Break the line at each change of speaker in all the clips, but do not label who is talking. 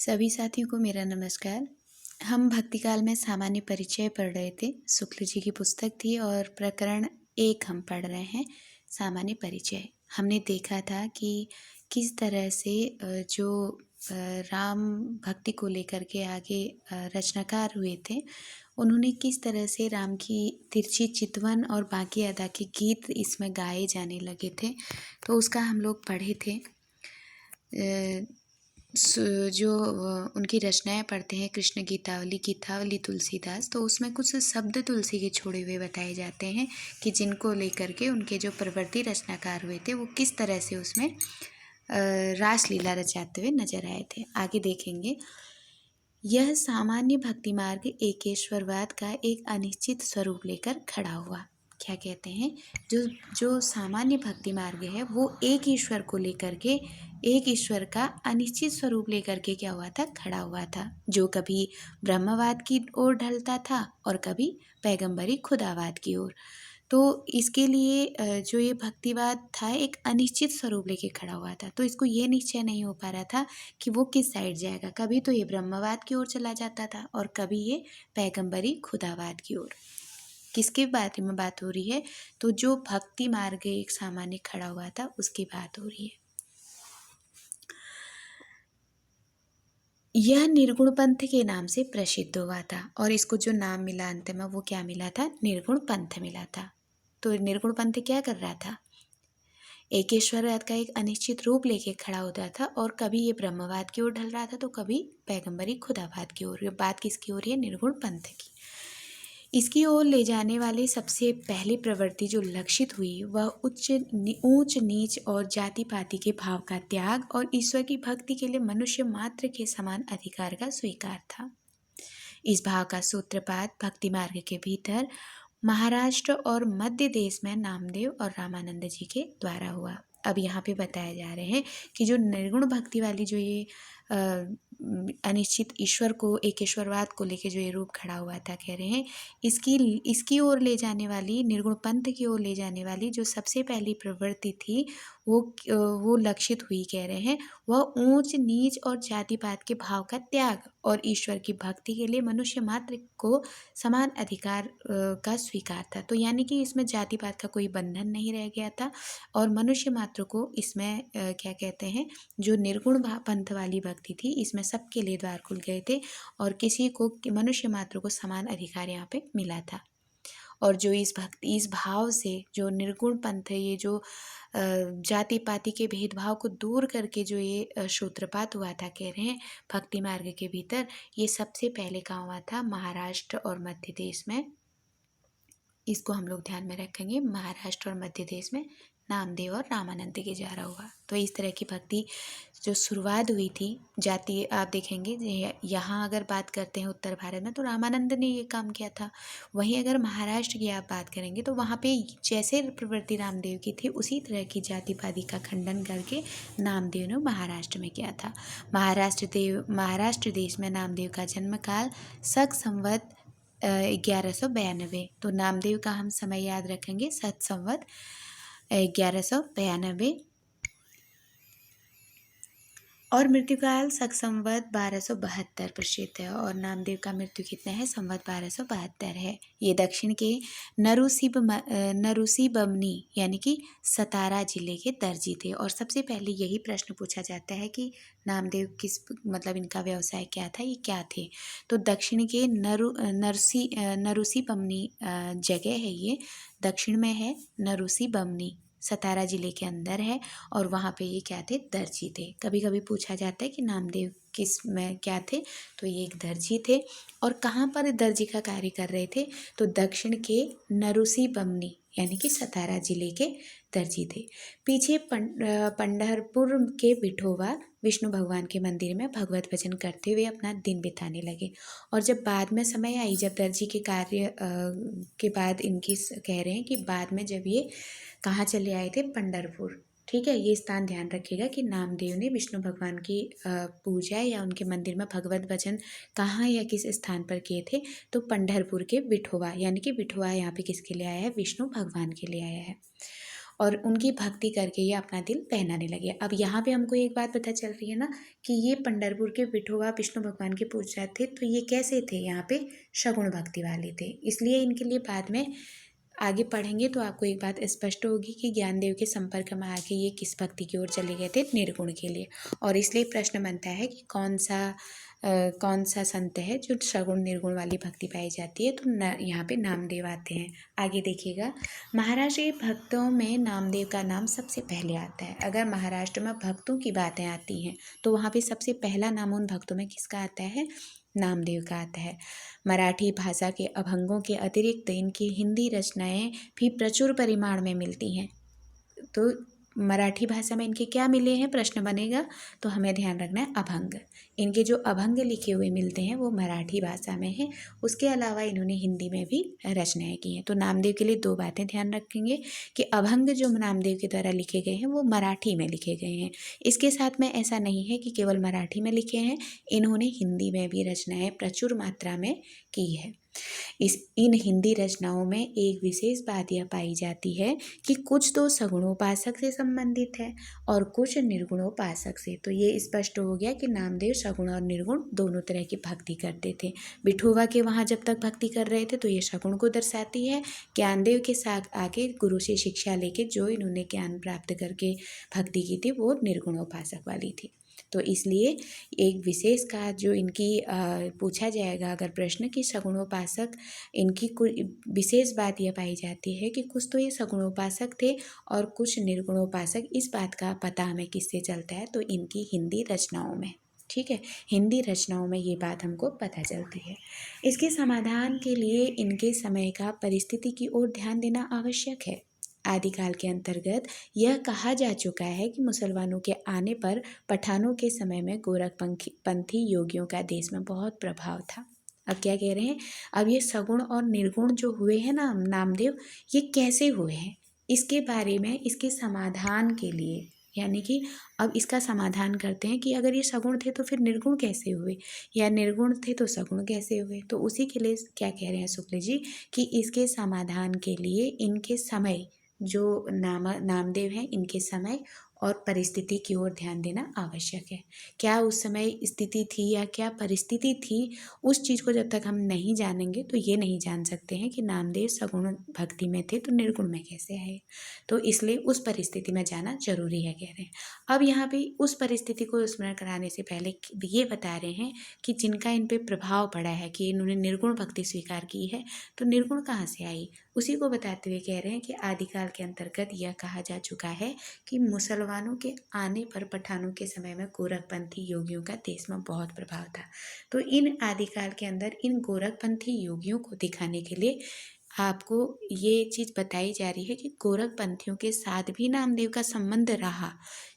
सभी साथियों को मेरा नमस्कार। हम भक्तिकाल में सामान्य परिचय पढ़ रहे थे। शुक्ल जी की पुस्तक थी और प्रकरण 1 हम पढ़ रहे हैं, सामान्य परिचय। हमने देखा था कि किस तरह से राम भक्ति को लेकर के आगे रचनाकार हुए थे, उन्होंने किस तरह से राम की तिरछी चितवन और बाकी अदा के गीत इसमें गाए जाने लगे थे, तो उसका हम लोग पढ़े थे। उनकी रचनाएं पढ़ते हैं, कृष्ण गीतावली तुलसीदास, तो उसमें कुछ शब्द तुलसी के छोड़े हुए बताए जाते हैं कि जिनको लेकर के उनके जो प्रवर्ती रचनाकार हुए थे वो किस तरह से उसमें रासलीला रचाते हुए नजर आए थे। आगे देखेंगे। यह सामान्य भक्ति मार्ग एकेश्वरवाद का एक अनिश्चित स्वरूप लेकर खड़ा हुआ। क्या कहते हैं? जो सामान्य भक्ति मार्ग है वो एक ईश्वर को लेकर के, एक ईश्वर का अनिश्चित स्वरूप लेकर के क्या हुआ था? खड़ा हुआ था, जो कभी ब्रह्मवाद की ओर ढलता था और कभी पैगंबरी खुदावाद की ओर। तो इसके लिए जो ये भक्तिवाद था एक अनिश्चित स्वरूप लेके खड़ा हुआ था, तो इसको ये निश्चय नहीं हो पा रहा था कि वो किस साइड जाएगा। कभी तो ये ब्रह्मवाद की ओर चला जाता था और कभी ये पैगंबरी खुदावाद की ओर। किसके बारे में बात हो रही है? तो जो भक्ति मार्ग एक सामान्य खड़ा हुआ था उसकी बात हो रही है। यह निर्गुण पंथ के नाम से प्रसिद्ध हुआ था और इसको जो नाम मिला अंत में वो क्या मिला था? निर्गुण पंथ मिला था। तो निर्गुण पंथ क्या कर रहा था? एकेश्वरवाद का एक अनिश्चित रूप लेके खड़ा होता था और कभी ये ब्रह्मवाद की ओर ढल रहा था तो कभी पैगंबरी खुदावाद की ओर। ये बात किसकी ओर है? निर्गुण पंथ की। इसकी ओर ले जाने वाली सबसे पहली प्रवृत्ति जो लक्षित हुई वह ऊंच नीच और जाति पाति के भाव का त्याग और ईश्वर की भक्ति के लिए मनुष्य मात्र के समान अधिकार का स्वीकार था। इस भाव का सूत्रपात भक्ति मार्ग के भीतर महाराष्ट्र और मध्य देश में नामदेव और रामानंद जी के द्वारा हुआ। अब यहाँ पे बताया जा रहे हैं कि जो निर्गुण भक्ति वाली जो ये अनिश्चित ईश्वर को, एक ईश्वरवाद को लेके जो ये रूप खड़ा हुआ था, कह रहे हैं इसकी ओर ले जाने वाली, निर्गुण पंथ की ओर ले जाने वाली जो सबसे पहली प्रवृत्ति थी वो लक्षित हुई, कह रहे हैं वह ऊंच नीच और जाति पात के भाव का त्याग और ईश्वर की भक्ति के लिए मनुष्य मात्र को समान अधिकार का स्वीकार था। तो यानी कि इसमें जाति पात का कोई बंधन नहीं रह गया था और मनुष्य मात्र को इसमें क्या कहते हैं, जो निर्गुण पंथ वाली भक्ति थी इसमें सबके लिए द्वार खुल गए थे और किसी को, मनुष्य मात्र को समान अधिकार यहाँ पे मिला था। और जो इस भाव से जो निर्गुण पंथ है, ये जो जाति पाति के भेदभाव को दूर करके जो ये सूत्रपात हुआ था, कह रहे हैं भक्ति मार्ग के भीतर, ये सबसे पहले कहाँ हुआ था? महाराष्ट्र और मध्य देश में। इसको हम लोग ध्यान में रखेंगे, महाराष्ट्र और मध्य देश में नामदेव और रामानंद के द्वारा हुआ। तो इस तरह की भक्ति जो शुरुआत हुई थी, जाति, आप देखेंगे यहाँ अगर बात करते हैं उत्तर भारत में तो रामानंद ने ये काम किया था। वहीं अगर महाराष्ट्र की आप बात करेंगे तो वहाँ पे जैसे प्रवृत्ति रामदेव की थी उसी तरह की जाति पाति का खंडन करके नामदेव ने महाराष्ट्र में किया था। महाराष्ट्र देश में नामदेव का जन्म काल शक संवत 1192। तो नामदेव का हम समय याद रखेंगे, शक संवत 1192 और मृत्युकाल शक संवत 1272 प्रसिद्ध है और नामदेव का मृत्यु कितना है? संवत 1272 है। ये दक्षिण के नरूसीबमनी यानी कि सतारा जिले के दर्जी थे और सबसे पहले यही प्रश्न पूछा जाता है कि नामदेव इनका व्यवसाय क्या था, ये क्या थे? तो दक्षिण के नरूसीबमनी जगह है, ये दक्षिण में है। नरूसीबमनी सतारा जिले के अंदर है और वहाँ पे ये क्या थे? दर्जी थे। कभी कभी पूछा जाता है कि नामदेव किस में क्या थे, तो ये एक दर्जी थे। और कहाँ पर दर्जी का कार्य कर रहे थे? तो दक्षिण के नरूसीबमनी यानी कि सतारा जिले के दर्जी थे। पीछे पंढरपुर के विठोबा विष्णु भगवान के मंदिर में भगवत भजन करते हुए अपना दिन बिताने लगे। और जब बाद में समय आई, जब दर्जी के कार्य के बाद इनकी, कह रहे हैं कि बाद में जब ये कहाँ चले आए थे? पंढरपुर। ठीक है, ये स्थान ध्यान रखिएगा कि नामदेव ने विष्णु भगवान की पूजा या उनके मंदिर में भगवत भजन कहाँ या किस स्थान पर किए थे? तो पंढरपुर के विठोबा, यानी कि विठोबा यहाँ पे किसके लिए आया है? विष्णु भगवान के लिए आया है। और उनकी भक्ति करके ये अपना दिल बहलाने लगे। अब यहाँ पे हमको एक बात पता चल रही है ना कि ये पंढरपुर के विठोबा विष्णु भगवान के पूजा थे, तो ये कैसे थे, यहाँ पे सगुण भक्ति वाले थे। इसलिए इनके लिए बाद में आगे पढ़ेंगे तो आपको एक बात स्पष्ट होगी कि ज्ञानदेव के संपर्क में आके ये किस भक्ति की ओर चले गए थे, निर्गुण के लिए। और इसलिए प्रश्न बनता है कि कौन सा संत है जो सगुण निर्गुण वाली भक्ति पाई जाती है, तो यहाँ पे नामदेव आते हैं। आगे देखिएगा, महाराष्ट्र के भक्तों में नामदेव का नाम सबसे पहले आता है। अगर महाराष्ट्र में भक्तों की बातें आती हैं तो वहाँ पे सबसे पहला नाम उन भक्तों में किसका आता है, नामदेव का आता है। मराठी भाषा के अभंगों के अतिरिक्त इनकी हिंदी रचनाएं भी प्रचुर परिमाण में मिलती हैं। तो मराठी भाषा में इनके क्या मिले हैं, प्रश्न बनेगा, तो हमें ध्यान रखना है अभंग। इनके जो अभंग लिखे हुए मिलते हैं वो मराठी भाषा में हैं। उसके अलावा इन्होंने हिंदी में भी रचनाएं की हैं। तो नामदेव के लिए दो बातें ध्यान रखेंगे कि अभंग जो नामदेव के द्वारा लिखे गए हैं वो मराठी में लिखे गए हैं। इसके साथ में ऐसा नहीं है कि केवल मराठी में लिखे हैं, इन्होंने हिंदी में भी रचनाएं प्रचुर मात्रा में की है। इन हिंदी रचनाओं में एक विशेष बात यह पाई जाती है कि कुछ तो सगुणोपासक से संबंधित है और कुछ निर्गुणोपासक से। तो ये स्पष्ट हो गया कि नामदेव सगुण और निर्गुण दोनों तरह की भक्ति करते थे। विठोबा के वहाँ जब तक भक्ति कर रहे थे तो ये सगुण को दर्शाती है। ज्ञानदेव के साथ आके गुरु से शिक्षा लेके जो इन्होंने ज्ञान प्राप्त करके भक्ति की थी वो निर्गुणोपासक वाली थी। तो इसलिए एक विशेष का जो इनकी पूछा जाएगा अगर प्रश्न कि सगुणोपासक, इनकी कोई विशेष बात यह पाई जाती है कि कुछ तो ये सगुणोपासक थे और कुछ निर्गुणोपासक। इस बात का पता हमें किससे चलता है, तो इनकी हिंदी रचनाओं में। ठीक है, हिंदी रचनाओं में ये बात हमको पता चलती है। इसके समाधान के लिए इनके समय का परिस्थिति की ओर ध्यान देना आवश्यक है। आदिकाल के अंतर्गत यह कहा जा चुका है कि मुसलमानों के आने पर पठानों के समय में गोरखपंथी योगियों का देश में बहुत प्रभाव था। अब क्या कह रहे हैं, अब ये सगुण और निर्गुण जो हुए हैं ना नामदेव, ये कैसे हुए हैं, इसके बारे में, इसके समाधान के लिए, यानी कि अब इसका समाधान करते हैं कि अगर ये सगुण थे तो फिर निर्गुण कैसे हुए, या निर्गुण थे तो सगुण कैसे हुए। तो उसी के लिए क्या कह रहे हैं शुक्ल जी कि इसके समाधान के लिए इनके समय, जो नामदेव हैं, इनके समय और परिस्थिति की ओर ध्यान देना आवश्यक है। क्या उस समय स्थिति थी या क्या परिस्थिति थी, उस चीज़ को जब तक हम नहीं जानेंगे तो ये नहीं जान सकते हैं कि नामदेव सगुण भक्ति में थे तो निर्गुण में कैसे आए। तो इसलिए उस परिस्थिति में जाना जरूरी है, कह रहे हैं। अब यहाँ पे उस परिस्थिति को स्मरण कराने से पहले ये बता रहे हैं कि जिनका इन पे प्रभाव पड़ा है कि इन्होंने निर्गुण भक्ति स्वीकार की है, तो निर्गुण कहाँ से आई, उसी को बताते हुए कह रहे हैं कि आदिकाल के अंतर्गत यह कहा जा चुका है कि मुसलमानों के आने पर पठानों के समय में गोरखपंथी योगियों का देश में बहुत प्रभाव था। तो इन आदिकाल के अंदर इन गोरखपंथी योगियों को दिखाने के लिए आपको ये चीज़ बताई जा रही है कि गोरखपंथियों के साथ भी नामदेव का संबंध रहा,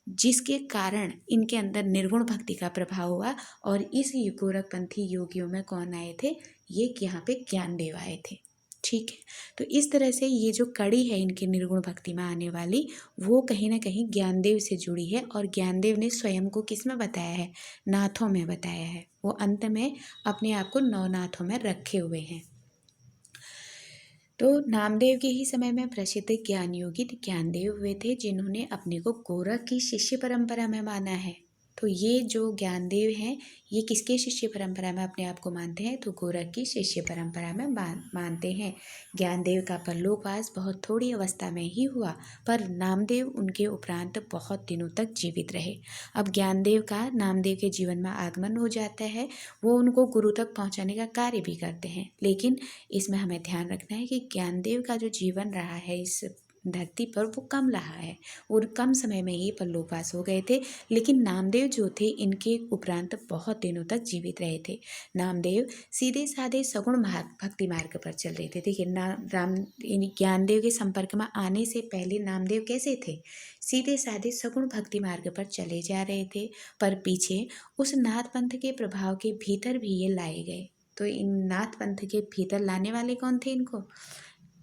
जिसके कारण इनके अंदर निर्गुण भक्ति का प्रभाव हुआ। और इस गोरखपंथी योगियों में कौन आए थे, ये यहाँ पे ज्ञानदेव आए थे। ठीक है, तो इस तरह से ये जो कड़ी है इनकी निर्गुण भक्ति में आने वाली, वो कहीं ना कहीं ज्ञानदेव से जुड़ी है। और ज्ञानदेव ने स्वयं को किस में बताया है, नाथों में बताया है। वो अंत में अपने आप को 9 नाथों में रखे हुए हैं। तो नामदेव के ही समय में प्रसिद्ध ज्ञान योगी ज्ञानदेव हुए थे, जिन्होंने अपने को गोरख की शिष्य परंपरा में माना है। तो ये जो ज्ञानदेव हैं, ये किसके शिष्य परंपरा में अपने आप को मानते हैं, तो गोरख की शिष्य परंपरा में मानते हैं। ज्ञानदेव का परलोकवास बहुत थोड़ी अवस्था में ही हुआ, पर नामदेव उनके उपरांत बहुत दिनों तक जीवित रहे। अब ज्ञानदेव का नामदेव के जीवन में आगमन हो जाता है, वो उनको गुरु तक पहुंचाने का कार्य भी करते हैं। लेकिन इसमें हमें ध्यान रखना है कि ज्ञानदेव का जो जीवन रहा है इस धरती पर, वो कम रहा है और कम समय में ही परलोकवास हो गए थे। लेकिन नामदेव जो थे, इनके उपरांत बहुत दिनों तक जीवित रहे थे। नामदेव सीधे साधे सगुण भक्ति मार्ग पर चल रहे थे। देखिए, ज्ञानदेव के संपर्क में आने से पहले नामदेव कैसे थे, सीधे साधे सगुण भक्ति मार्ग पर चले जा रहे थे। पर पीछे उस नाथ पंथ के प्रभाव के भीतर भी ये लाए गए। तो इन नाथ पंथ के भीतर लाने वाले कौन थे इनको,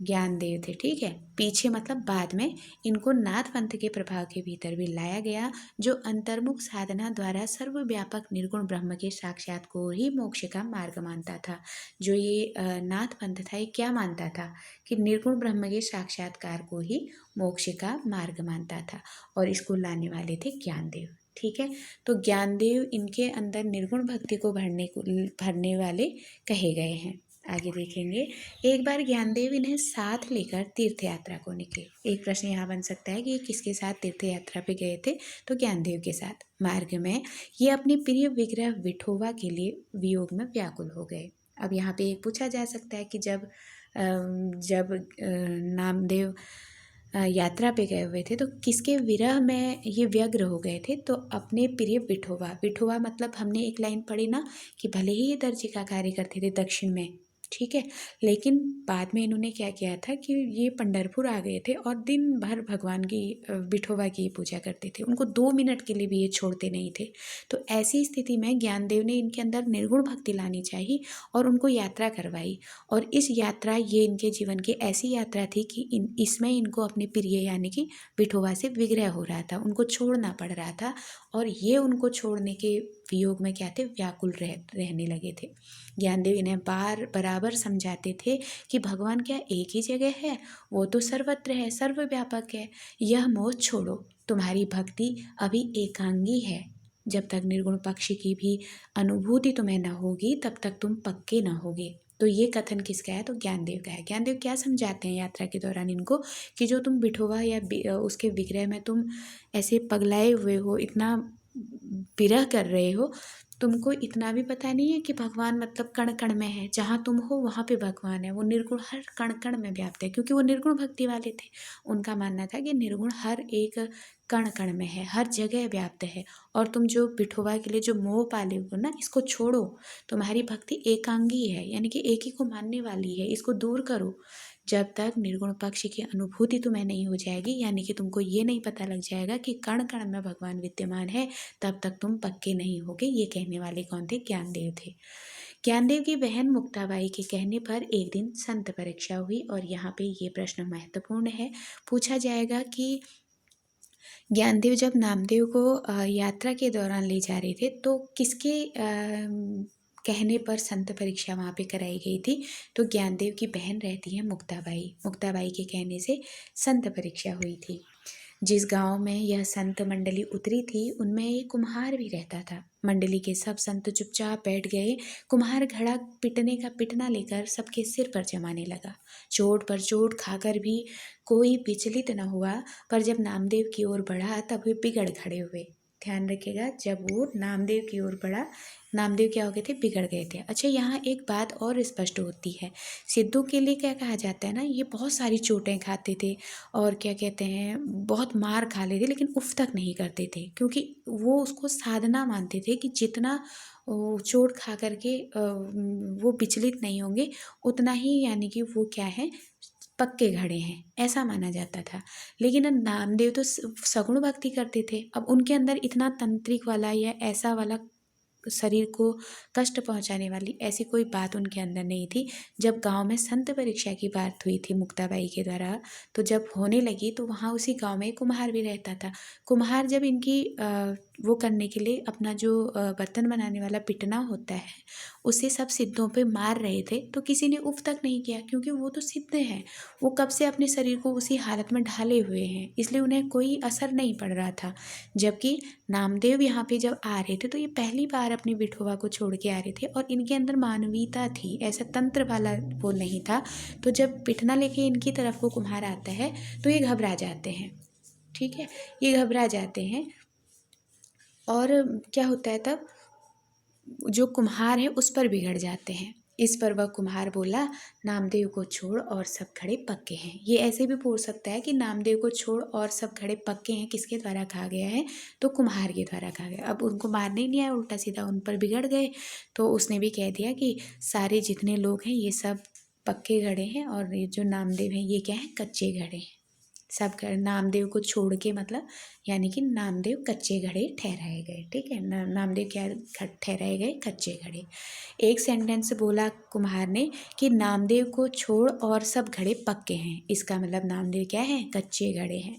ज्ञानदेव थे, ठीक है। पीछे मतलब बाद में इनको नाथ पंथ के प्रभाव के भीतर भी लाया गया, जो अंतर्मुख साधना द्वारा सर्वव्यापक निर्गुण ब्रह्म के साक्षात को ही मोक्ष का मार्ग मानता था। जो ये नाथ पंथ था, ये क्या मानता था कि निर्गुण ब्रह्म के साक्षात्कार को ही मोक्ष का मार्ग मानता था, और इसको लाने वाले थे ज्ञानदेव, ठीक है। तो ज्ञानदेव इनके अंदर निर्गुण भक्ति को भरने वाले कहे गए हैं। आगे देखेंगे। एक बार ज्ञानदेव इन्हें साथ लेकर तीर्थ यात्रा को निकले। एक प्रश्न यहाँ बन सकता है कि ये किसके साथ तीर्थ यात्रा पे गए थे, तो ज्ञानदेव के साथ। मार्ग में ये अपने प्रिय विग्रह विठोबा के लिए वियोग में व्याकुल हो गए। अब यहाँ पे एक पूछा जा सकता है कि जब नामदेव यात्रा पे गए हुए थे तो किसके विरह में ये व्यग्र हो गए थे, तो अपने प्रिय विठोबा। विठोबा मतलब हमने एक लाइन पढ़ी ना कि भले ही ये दर्जी का कार्य करते थे दक्षिण में, ठीक है, लेकिन बाद में इन्होंने क्या किया था कि ये पंढरपुर आ गए थे और दिन भर भगवान की विठोबा की पूजा करते थे। उनको 2 मिनट के लिए भी ये छोड़ते नहीं थे। तो ऐसी स्थिति में ज्ञानदेव ने इनके अंदर निर्गुण भक्ति लानी चाहिए और उनको यात्रा करवाई। और इस यात्रा, ये इनके जीवन की ऐसी यात्रा थी कि इसमें इनको अपने प्रिय यानी कि विठोबा से विग्रह हो रहा था, उनको छोड़ना पड़ रहा था, और ये उनको छोड़ने के वियोग में क्या थे, व्याकुल रहने लगे थे। ज्ञानदेव इन्हें बराबर समझाते थे कि भगवान क्या एक ही जगह है, वो तो सर्वत्र है, सर्वव्यापक है। यह मोह छोड़ो, तुम्हारी भक्ति अभी एकांगी है। जब तक निर्गुण पक्ष की भी अनुभूति तुम्हें न होगी तब तक तुम पक्के न होगे। तो ये कथन किसका है, तो ज्ञानदेव का है। ज्ञानदेव क्या समझाते हैं यात्रा के दौरान इनको, कि जो तुम विठोबा या उसके विग्रह में तुम ऐसे पगलाए हुए हो, इतना विरह कर रहे हो, तुमको इतना भी पता नहीं है कि भगवान मतलब कण कण में है, जहाँ तुम हो वहाँ पे भगवान है। वो निर्गुण हर कण कण में व्याप्त है, क्योंकि वो निर्गुण भक्ति वाले थे। उनका मानना था कि निर्गुण हर एक कण कण में है, हर जगह व्याप्त है। और तुम जो विठोबा के लिए जो मोह पाले हो ना, इसको छोड़ो। तुम्हारी भक्ति एकांगी है, यानी कि एक ही को मानने वाली है, इसको दूर करो। जब तक निर्गुण पक्ष की अनुभूति तुम्हें नहीं हो जाएगी, यानी कि तुमको ये नहीं पता लग जाएगा कि कण कण में भगवान विद्यमान है, तब तक तुम पक्के नहीं होगे। ये कहने वाले कौन थे, ज्ञानदेव थे। ज्ञानदेव की बहन मुक्ताबाई के कहने पर एक दिन संत परीक्षा हुई, और यहाँ पे ये प्रश्न महत्वपूर्ण है। पूछा जाएगा कि ज्ञानदेव जब नामदेव को यात्रा के दौरान ले जा रहे थे तो किसके कहने पर संत परीक्षा वहाँ पे कराई गई थी, तो ज्ञानदेव की बहन रहती है मुक्ताबाई। मुक्ताबाई के कहने से संत परीक्षा हुई थी। जिस गांव में यह संत मंडली उतरी थी उनमें एक कुम्हार भी रहता था। मंडली के सब संत चुपचाप बैठ गए। कुम्हार घड़ा पिटने का पिटना लेकर सबके सिर पर जमाने लगा। चोट पर चोट खाकर भी कोई विचलित न हुआ, पर जब नामदेव की ओर बढ़ा तब वे बिगड़ खड़े हुए। ध्यान रखिएगा, जब वो नामदेव की ओर बढ़ा, नामदेव क्या हो गए थे, बिगड़ गए थे। अच्छा, यहाँ एक बात और स्पष्ट होती है। सिद्धों के लिए क्या कहा जाता है ना, ये बहुत सारी चोटें खाते थे और क्या कहते हैं, बहुत मार खा लेते, लेकिन उफ तक नहीं करते थे, क्योंकि वो उसको साधना मानते थे कि जितना चोट खा करके वो विचलित नहीं होंगे, उतना ही यानी कि वो क्या है, पक्के घड़े हैं, ऐसा माना जाता था। लेकिन नामदेव तो सगुण भक्ति करते थे। अब उनके अंदर इतना तंत्रिक वाला या ऐसा वाला शरीर को कष्ट पहुंचाने वाली ऐसी कोई बात उनके अंदर नहीं थी। जब गांव में संत परीक्षा की बात हुई थी मुक्ताबाई के द्वारा, तो जब होने लगी तो वहाँ उसी गांव में कुम्हार भी रहता था। कुम्हार जब इनकी वो करने के लिए अपना जो बर्तन बनाने वाला पिटना होता है, उसे सब सिद्धों पे मार रहे थे, तो किसी ने उफ तक नहीं किया, क्योंकि वो तो सिद्ध हैं। वो कब से अपने शरीर को उसी हालत में ढाले हुए हैं, इसलिए उन्हें कोई असर नहीं पड़ रहा था। जबकि नामदेव यहाँ पे जब आ रहे थे तो ये पहली बार अपनी विठोबा को छोड़ के आ रहे थे, और इनके अंदर मानवीयता थी, ऐसा तंत्र वाला वो नहीं था। तो जब पिटना लेके इनकी तरफ को कुम्हार आता है तो ये घबरा जाते हैं, ठीक है, ये घबरा जाते हैं। और क्या होता है तब, जो कुम्हार है उस पर बिगड़ जाते हैं। इस पर वह कुम्हार बोला, नामदेव को छोड़ और सब खड़े पक्के हैं। ये ऐसे भी पूछ सकता है कि नामदेव को छोड़ और सब खड़े पक्के हैं किसके द्वारा कहा गया है, तो कुम्हार के द्वारा कहा गया। अब उनको मारने ही नहीं आया, उल्टा सीधा उन पर बिगड़ गए, तो उसने भी कह दिया कि सारे जितने लोग हैं ये सब पक्के घड़े हैं, और ये जो नामदेव हैं ये क्या है, कच्चे घड़े हैं। सब नामदेव को छोड़ के मतलब यानी कि नामदेव कच्चे घड़े ठहराए गए। ठीक है, नामदेव क्या ठहराए गए? कच्चे घड़े। एक सेंटेंस बोला कुम्हार ने कि नामदेव को छोड़ और सब घड़े पक्के हैं। इसका मतलब नामदेव क्या है? कच्चे घड़े हैं।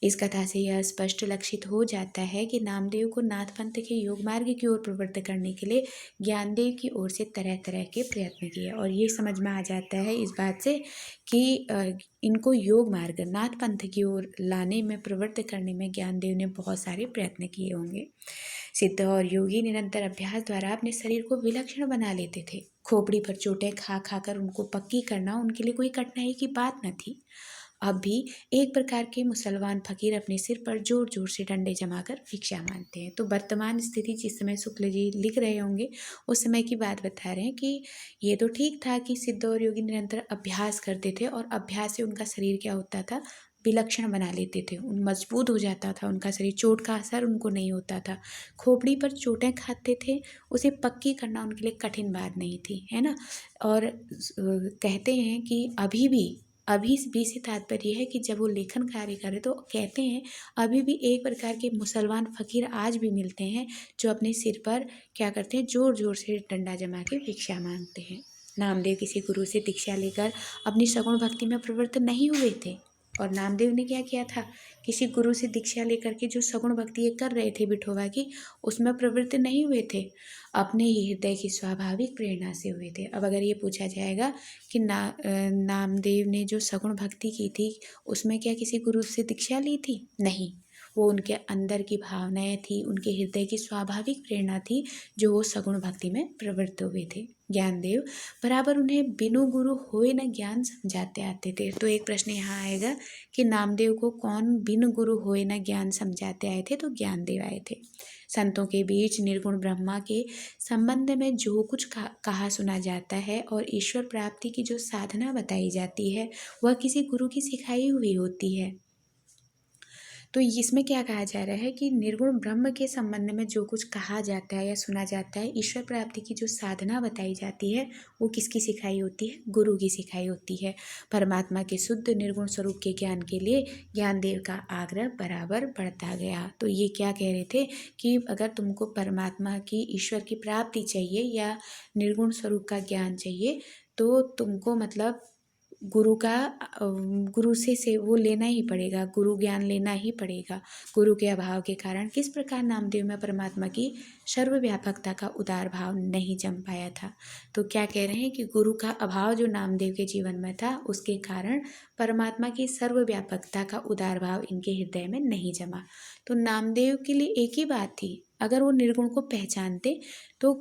इस कथा से यह स्पष्ट लक्षित हो जाता है कि नामदेव को नाथ पंथ के योग मार्ग की ओर प्रवृत्त करने के लिए ज्ञानदेव की ओर से तरह तरह के प्रयत्न किए। और ये समझ में आ जाता है इस बात से कि इनको योग मार्ग नाथ पंथ की ओर लाने में, प्रवृत्त करने में ज्ञानदेव ने बहुत सारे प्रयत्न किए होंगे। सिद्ध और योगी निरंतर अभ्यास द्वारा अपने शरीर को विलक्षण बना लेते थे। खोपड़ी पर चोटें खा खाकर उनको पक्की करना उनके लिए कोई कठिनाई की बात न थी। अब भी एक प्रकार के मुसलमान फकीर अपने सिर पर जोर जोर से डंडे जमाकर भिक्षा मांगते हैं। तो वर्तमान स्थिति जिस समय शुक्ल जी लिख रहे होंगे उस समय की बात बता रहे हैं कि ये तो ठीक था कि सिद्ध और योगी निरंतर अभ्यास करते थे और अभ्यास से उनका शरीर क्या होता था? विलक्षण बना लेते थे, उन मजबूत हो जाता था उनका शरीर, चोट का असर उनको नहीं होता था। खोपड़ी पर चोटें खाते थे, उसे पक्की करना उनके लिए कठिन बात नहीं थी, है ना। और कहते हैं कि अभी भी से तात्पर्य है कि जब वो लेखन कार्य करे तो कहते हैं अभी भी एक प्रकार के मुसलमान फकीर आज भी मिलते हैं जो अपने सिर पर क्या करते हैं? जोर जोर से डंडा जमा के भिक्षा मांगते हैं। नामदेव किसी गुरु से दीक्षा लेकर अपनी सगुण भक्ति में प्रवृत्त नहीं हुए थे। और नामदेव ने क्या किया था? किसी गुरु से दीक्षा लेकर के जो सगुण भक्ति ये कर रहे थे विठोबा की, उसमें प्रवृत्त नहीं हुए थे, अपने ही हृदय की स्वाभाविक प्रेरणा से हुए थे। अब अगर ये पूछा जाएगा कि नामदेव ने जो सगुण भक्ति की थी उसमें क्या किसी गुरु से दीक्षा ली थी? नहीं, वो उनके अंदर की भावनाएं थी, उनके हृदय की स्वाभाविक प्रेरणा थी जो वो सगुण भक्ति में प्रवृत्त हुए थे। ज्ञानदेव बराबर उन्हें बिनु गुरु होए न ज्ञान समझाते आते थे। तो एक प्रश्न यहाँ आएगा कि नामदेव को कौन बिनु गुरु होए न ज्ञान समझाते आए थे? तो ज्ञानदेव आए थे। संतों के बीच निर्गुण ब्रह्मा के संबंध में जो कुछ कहा सुना जाता है और ईश्वर प्राप्ति की जो साधना बताई जाती है वह किसी गुरु की सिखाई हुई होती है। तो इसमें क्या कहा जा रहा है कि निर्गुण ब्रह्म के संबंध में जो कुछ कहा जाता है या सुना जाता है, ईश्वर प्राप्ति की जो साधना बताई जाती है वो किसकी सिखाई होती है? गुरु की सिखाई होती है। परमात्मा के शुद्ध निर्गुण स्वरूप के ज्ञान के लिए ज्ञानदेव का आग्रह बराबर बढ़ता गया। तो ये क्या कह रहे थे कि अगर तुमको परमात्मा की, ईश्वर की प्राप्ति चाहिए या निर्गुण स्वरूप का ज्ञान चाहिए तो तुमको मतलब गुरु से वो लेना ही पड़ेगा, गुरु ज्ञान लेना ही पड़ेगा। गुरु के अभाव के कारण किस प्रकार नामदेव में परमात्मा की सर्वव्यापकता का उदार भाव नहीं जम पाया था। तो क्या कह रहे हैं कि गुरु का अभाव जो नामदेव के जीवन में था उसके कारण परमात्मा की सर्वव्यापकता का उदार भाव इनके हृदय में नहीं जमा। तो नामदेव के लिए एक ही बात थी, अगर वो निर्गुण को पहचानते तो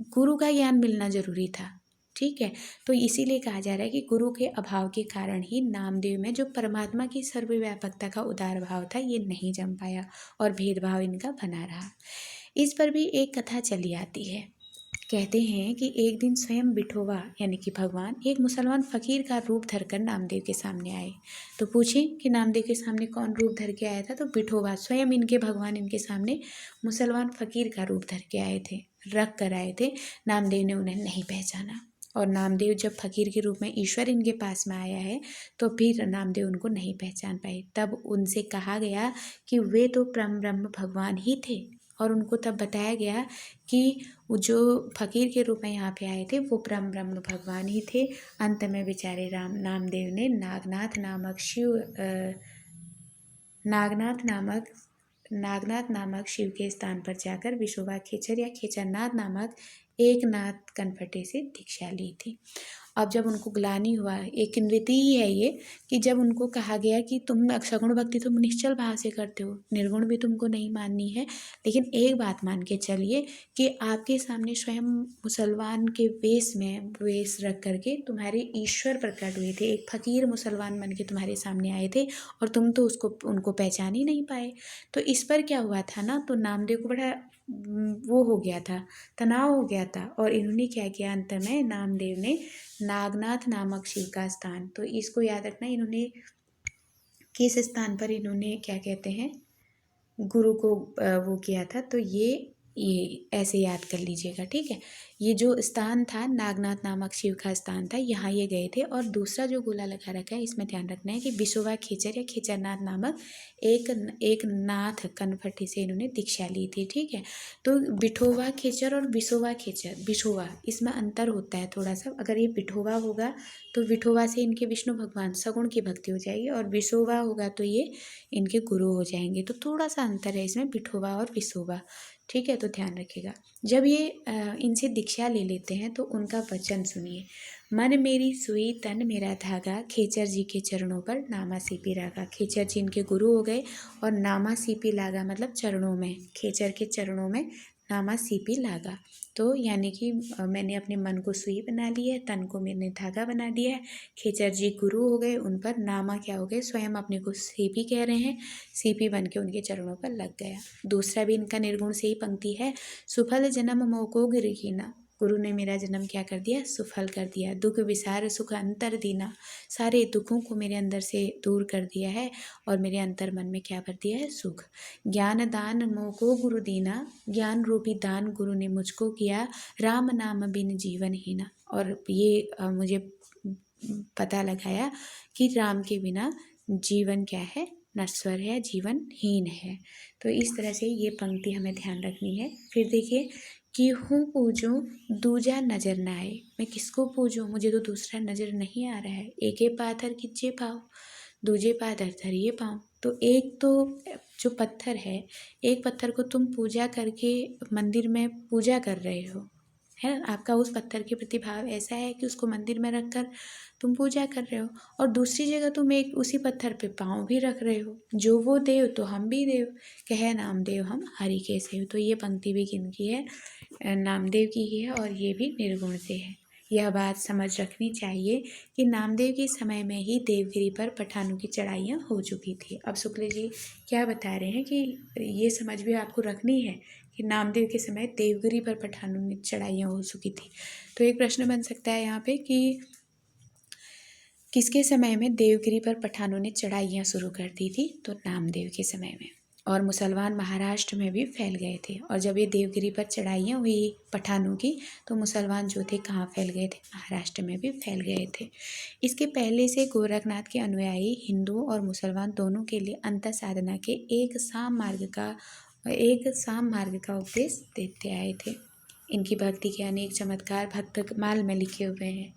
गुरु का ज्ञान मिलना जरूरी था। ठीक है, तो इसीलिए कहा जा रहा है कि गुरु के अभाव के कारण ही नामदेव में जो परमात्मा की सर्वव्यापकता का उदार भाव था ये नहीं जम पाया और भेदभाव इनका बना रहा। इस पर भी एक कथा चली आती है। कहते हैं कि एक दिन स्वयं विठोबा यानी कि भगवान एक मुसलमान फकीर का रूप धरकर नामदेव के सामने आए। तो पूछें कि नामदेव के सामने कौन रूप धर के आया था? तो विठोबा स्वयं इनके भगवान इनके सामने मुसलमान फकीर का रूप धर के आए थे, रख कर आए थे। नामदेव ने उन्हें नहीं पहचाना और नामदेव जब फकीर के रूप में ईश्वर इनके पास में आया है तो फिर नामदेव उनको नहीं पहचान पाए। तब उनसे कहा गया कि वे तो परम ब्रह्म भगवान ही थे और उनको तब बताया गया कि वो जो फकीर के रूप में यहाँ पे आए थे वो परम ब्रह्म भगवान ही थे। अंत में बेचारे नामदेव ने नागनाथ नामक शिव के स्थान पर जाकर विशोबा खेचर या खेचरनाथ नामक एक नाथ कनपटे से दीक्षा ली थी। अब जब उनको ग्लानि हुआ, एक नृत्य ही है ये कि जब उनको कहा गया कि तुम सगुण भक्ति तुम निश्चल भाव से करते हो, निर्गुण भी तुमको नहीं माननी है, लेकिन एक बात मान के चलिए कि आपके सामने स्वयं मुसलमान के वेश रख करके तुम्हारे ईश्वर प्रकट हुए थे। एक फकीर मुसलमान बन के तुम्हारे सामने आए थे और तुम तो उनको पहचान ही नहीं पाए। तो इस पर क्या हुआ था ना, तो नामदेव को बड़ा वो हो गया था, तनाव हो गया था और इन्होंने क्या किया, अंत में नामदेव ने नागनाथ नामक शिव का स्थान, तो इसको याद रखना, इन्होंने किस स्थान पर इन्होंने क्या कहते हैं गुरु को वो किया था, तो ये ये ऐसे याद कर लीजिएगा, ठीक है। ये जो स्थान था नागनाथ नामक शिव का स्थान था, यहाँ ये गए थे। और दूसरा जो गोला लगा रखा है इसमें ध्यान रखना है कि विशोबा खेचर या खेचरनाथ नामक एक नाथ कनपटी से इन्होंने दीक्षा ली थी, ठीक है। तो विठोबा खेचर और विशोबा खेचर, विशोबा इसमें अंतर होता है थोड़ा सा। अगर ये विठोबा होगा तो विठोबा से इनके विष्णु भगवान सगुण की भक्ति हो जाएगी, और विशोबा होगा तो ये इनके गुरु हो जाएंगे। तो थोड़ा सा अंतर है इसमें विठोबा और विशोबा, ठीक है। तो ध्यान रखिएगा। जब ये इनसे दीक्षा ले लेते हैं तो उनका वचन सुनिए। मन मेरी सुई तन मेरा धागा, खेचर जी के चरणों पर नामा सीपी रागा। खेचर जी इनके गुरु हो गए और नामा सीपी लागा मतलब चरणों में, खेचर के चरणों में नामा सीपी लागा। तो यानी कि मैंने अपने मन को सुई बना ली है, तन को मैंने धागा बना दिया है। खेचर जी गुरु हो गए, उन पर नामा क्या हो गए, स्वयं अपने को सीपी कह रहे हैं, सीपी बन के उनके चरणों पर लग गया। दूसरा भी इनका निर्गुण से ही पंक्ति है। सुफल जन्म मोको गिरहीना, गुरु ने मेरा जन्म क्या कर दिया, सुफल कर दिया। दुख विसार सुख अंतर दीना, सारे दुखों को मेरे अंदर से दूर कर दिया है और मेरे अंतर मन में क्या भर दिया है, सुख। ज्ञान दान मोको गुरु दीना, ज्ञान रूपी दान गुरु ने मुझको किया। राम नाम बिन जीवन हीना, और ये मुझे पता लगाया कि राम के बिना जीवन क्या है, नश्वर है, जीवन हीन है। तो इस तरह से ये पंक्ति हमें ध्यान रखनी है। फिर देखिए कि हूँ पूजूं दूजा नजर न आए, मैं किसको पूजूं, मुझे तो दूसरा नजर नहीं आ रहा है। एके पाथर खिंचे पाओ, दूजे पाथर धरिए पाओ। तो एक तो जो पत्थर है, एक पत्थर को तुम पूजा करके मंदिर में पूजा कर रहे हो, है ना, आपका उस पत्थर के प्रति भाव ऐसा है कि उसको मंदिर में रखकर तुम पूजा कर रहे हो, और दूसरी जगह तुम एक उसी पत्थर पे पाँव भी रख रहे हो। जो वो देव तो हम भी देव, कहे नामदेव हम हरि के सेव। तो ये पंक्ति भी किनकी है, नामदेव की ही है, और ये भी निर्गुण से है। यह बात समझ रखनी चाहिए कि नामदेव के समय में ही देवगिरी पर पठानों की चढ़ाइयाँ हो चुकी थी। अब शुक्ल जी क्या बता रहे हैं कि ये समझ भी आपको रखनी है कि नामदेव के समय देवगिरी पर पठानों में चढ़ाइयाँ हो चुकी थी। तो एक प्रश्न बन सकता है यहाँ पे कि किसके समय में देवगिरी पर पठानों ने चढ़ाइयाँ शुरू कर दी थी, तो नामदेव के समय में। और मुसलमान महाराष्ट्र में भी फैल गए थे, और जब ये देवगिरी पर चढ़ाइयाँ हुई पठानों की तो मुसलमान जो थे कहाँ फैल गए थे, महाराष्ट्र में भी फैल गए थे। इसके पहले से गोरखनाथ के अनुयायी हिंदू और मुसलमान दोनों के लिए अंतर साधना के एक साम मार्ग का उपदेश देते आए थे। इनकी भक्ति के अनेक चमत्कार भक्तमाल में लिखे हुए हैं।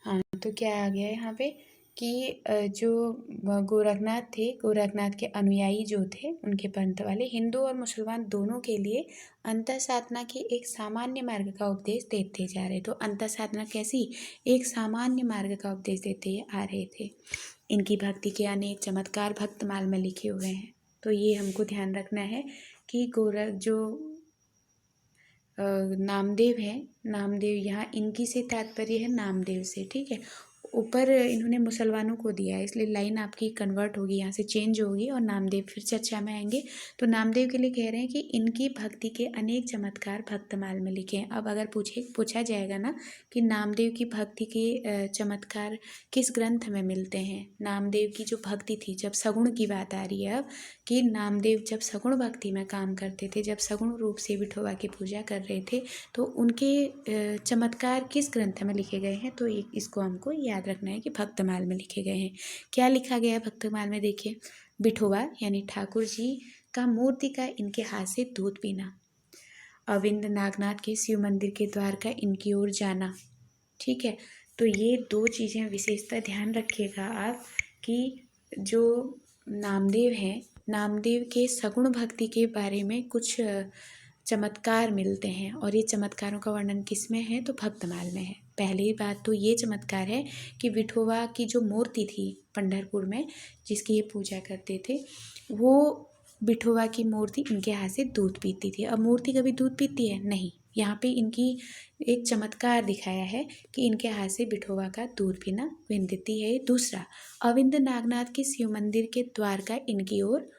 हाँ, तो क्या आ गया यहाँ पे कि जो गोरखनाथ थे, गोरखनाथ के अनुयायी जो थे, उनके पंथ वाले हिंदू और मुसलमान दोनों के लिए अंतर साधना के एक सामान्य मार्ग का उपदेश देते जा रहे। तो अंतर साधना कैसी, एक सामान्य मार्ग का उपदेश देते आ रहे थे। इनकी भक्ति के अनेक चमत्कार भक्तमाल में लिखे हुए हैं। तो ये हमको ध्यान रखना है कि नामदेव है, नामदेव यहाँ इनकी से तात्पर्य है नामदेव से, ठीक है। ऊपर इन्होंने मुसलमानों को दिया है, इसलिए लाइन आपकी कन्वर्ट होगी, यहाँ से चेंज होगी, और नामदेव फिर चर्चा में आएंगे। तो नामदेव के लिए कह रहे हैं कि इनकी भक्ति के अनेक चमत्कार भक्तमाल में लिखे हैं। अब अगर पूछा जाएगा ना कि नामदेव की भक्ति के चमत्कार किस ग्रंथ में मिलते हैं, नामदेव की जो भक्ति थी, जब सगुण की बात आ रही है अब, कि नामदेव जब सगुण भक्ति में काम करते थे, जब सगुण रूप से विठोबा की पूजा कर रहे थे, तो उनके चमत्कार किस ग्रंथ में लिखे गए हैं, तो इसको हमको याद रखना है कि भक्तमाल में लिखे गए हैं। क्या लिखा गया है भक्तमाल में, देखिए, विठोबा यानी ठाकुर जी का मूर्ति का इनके हाथ से दूध पीना, अविंद नागनाथ के शिव मंदिर के द्वार का इनकी ओर जाना, ठीक है। तो ये दो चीज़ें विशेषता ध्यान रखिएगा आप कि जो नामदेव हैं, नामदेव के सगुण भक्ति के बारे में कुछ चमत्कार मिलते हैं, और ये चमत्कारों का वर्णन किस में है, तो भक्तमाल में है। पहली बात तो ये चमत्कार है कि विठोबा की जो मूर्ति थी पंढरपुर में, जिसकी ये पूजा करते थे, वो विठोबा की मूर्ति इनके हाथ से दूध पीती थी। अब मूर्ति कभी दूध पीती है, नहीं। यहाँ पे इनकी एक चमत्कार दिखाया है कि इनके हाथ से विठोबा का दूध पीना विंदती है। दूसरा, अविंद नागनाथ के शिव मंदिर के द्वार का इनकी ओर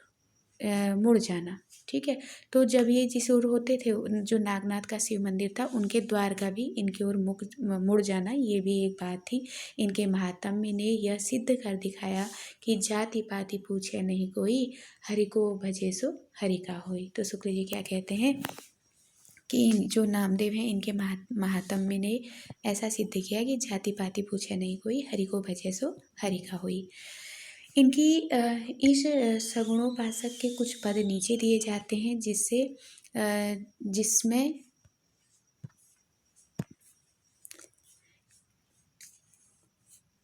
मुड़ जाना, ठीक है। तो जब ये जिस ओर होते थे, जो नागनाथ का शिव मंदिर था, उनके द्वार का भी इनकी ओर मुख मुड़ जाना, ये भी एक बात थी। इनके महात्म्य ने यह सिद्ध कर दिखाया कि जाति पाति पूछे नहीं कोई, हरि को भजे सो हरि का होई। तो शुक्र जी क्या कहते हैं कि जो नामदेव हैं, इनके महात्म्य ने ऐसा सिद्ध किया कि जाति पाति पूछे नहीं कोई, हरि को भजे सो हरि का होई। इनकी इस सगुणोपासक के कुछ पद नीचे दिए जाते हैं,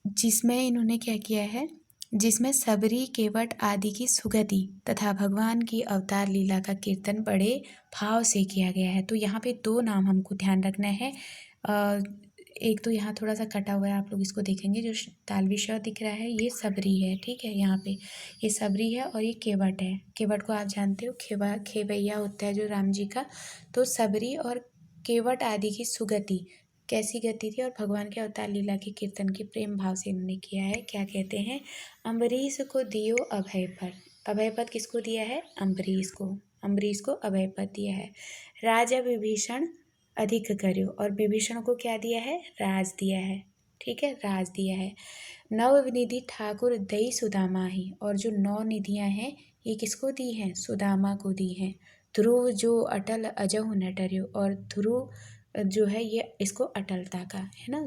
जिसमें इन्होंने क्या किया है, जिसमें सबरी केवट आदि की सुगति तथा भगवान की अवतार लीला का कीर्तन बड़े भाव से किया गया है। तो यहाँ पे दो नाम हमको ध्यान रखना है। एक तो यहाँ थोड़ा सा कटा हुआ है, आप लोग इसको देखेंगे, जो तालवी श दिख रहा है ये सबरी है, ठीक है। यहाँ पे ये सबरी है और ये केवट है। केवट को आप जानते हो, खेवैया होता है जो राम जी का। तो सबरी और केवट आदि की सुगति, कैसी गति थी, और भगवान के अवतार लीला के कीर्तन के प्रेम भाव से इन्होंने किया है। क्या कहते हैं, अम्बरीश को दियो अभय पद। अभय पद किसको दिया है, अम्बरीश को अभय पद दिया है। राजा विभीषण अधिक कर्यो, और विभीषण को क्या दिया है, राज दिया है, ठीक है, राज दिया है। नवनिधि ठाकुर दई सुदामा ही, और जो 9 निधियाँ हैं ये किसको दी हैं, सुदामा को दी हैं। ध्रुव जो अटल अजहु न टर्यो, और ध्रुव जो है ये इसको अटलता का है ना,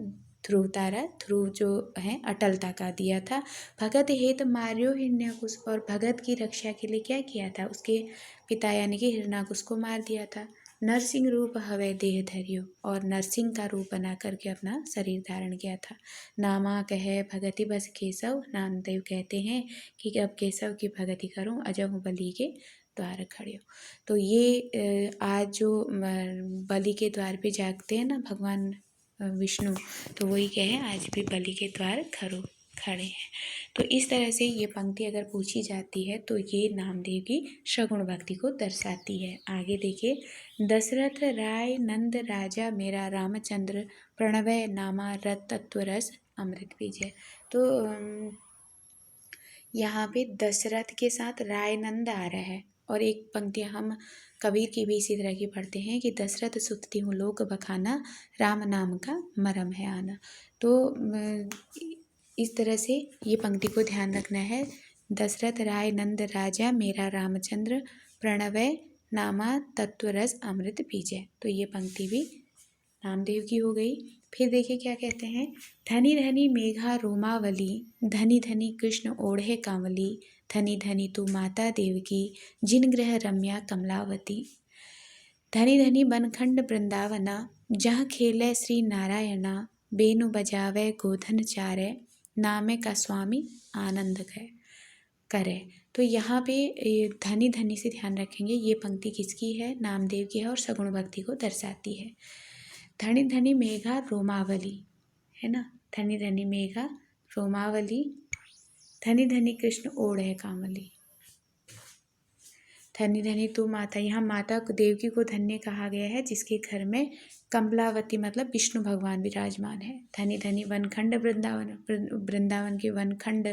ध्रुव तारा, ध्रुव जो है अटलता का दिया था। भगत हेत मार्यो हिरण्याकुश, और भगत की रक्षा के लिए क्या किया था, उसके पिता यानी कि हिरण्याकुश को मार दिया था। नरसिंह रूप हवै देह धरियो, और नरसिंह का रूप बना करके अपना शरीर धारण किया था। नामा कहे भगति बस केशव, नामदेव कहते हैं कि अब केशव की भगति करूं, अजहु बलि के द्वार खड़े हो। तो ये आज जो बलि के द्वार पे जागते हैं ना भगवान विष्णु, तो वही कहे आज भी बलि के द्वार खड़े हैं। तो इस तरह से ये पंक्ति अगर पूछी जाती है तो ये नामदेव की सगुण भक्ति को दर्शाती है। आगे देखिए, दशरथ राय नंद राजा मेरा रामचंद्र, प्रणवय नामा रत तत्व रस अमृत बीजय। तो यहाँ पे दशरथ के साथ राय नंद आ रहा है, और एक पंक्ति हम कबीर की भी इसी तरह की पढ़ते हैं कि दशरथ सुतती हूँ लोक बखाना, राम नाम का मरम है आना। तो इस तरह से ये पंक्ति को ध्यान रखना है। दशरथ राय नंद राजा मेरा रामचंद्र, प्रणवय नामा तत्वरस अमृत बीजय। तो ये पंक्ति भी नामदेव की हो गई। फिर देखिए क्या कहते हैं, धनी धनी मेघा रोमावली, धनी धनी कृष्ण ओढ़े कांवली, धनी धनी तू माता देव की, जिन गृह रम्या कमलावती। धनी धनी बनखंड वृंदावना, जहाँ खेले श्री नारायणा, बेनु बजावे गोधन चारे, नामे का स्वामी आनंद करे। तो यहाँ पे धनी धनी से ध्यान रखेंगे, ये पंक्ति किसकी है, नामदेव की है, और सगुण भक्ति को दर्शाती है। धनी धनी मेघा रोमावली है ना, धनी धनी मेघा रोमावली, धनी धनी कृष्ण ओढ़े कांवली, धनी धनी तू माता। यहाँ माता देवकी को धन्य कहा गया है जिसके घर में कमलावती मतलब विष्णु भगवान विराजमान है। धनी धनी वनखंड वृंदावन के वनखंड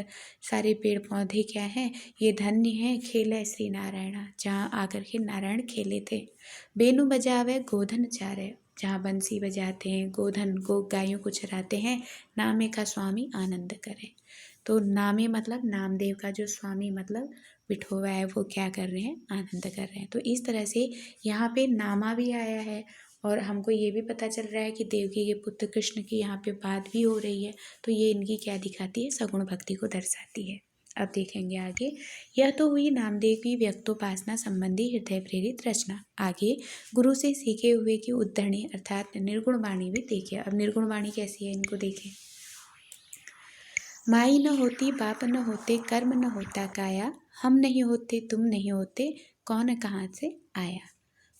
सारे पेड़ पौधे क्या हैं, ये धन्य हैं। खेले श्री नारायण, जहाँ आकर के नारायण खेले थे। बेनु बजावे गोधन चारे, जहाँ बंसी बजाते हैं, गोधन को गायों को चराते हैं। नामे का स्वामी आनंद करे। तो नामे मतलब नामदेव का जो स्वामी मतलब बिठोवा है वो क्या कर रहे हैं, आनंद कर रहे हैं। तो इस तरह से यहाँ पे नामा भी आया है, और हमको ये भी पता चल रहा है कि देवकी के पुत्र कृष्ण की यहाँ पे बात भी हो रही है। तो ये इनकी क्या दिखाती है, सगुण भक्ति को दर्शाती है। अब देखेंगे आगे, यह तो हुई नामदेव की व्यक्तोपासना संबंधी हृदय प्रेरित रचना। आगे गुरु से सीखे हुए की उद्धरणी अर्थात निर्गुण वाणी भी देखिए। अब निर्गुण वाणी कैसी है इनको देखें। माई न होती बाप न होते, कर्म न होता काया, हम नहीं होते तुम नहीं होते, कौन कहाँ से आया,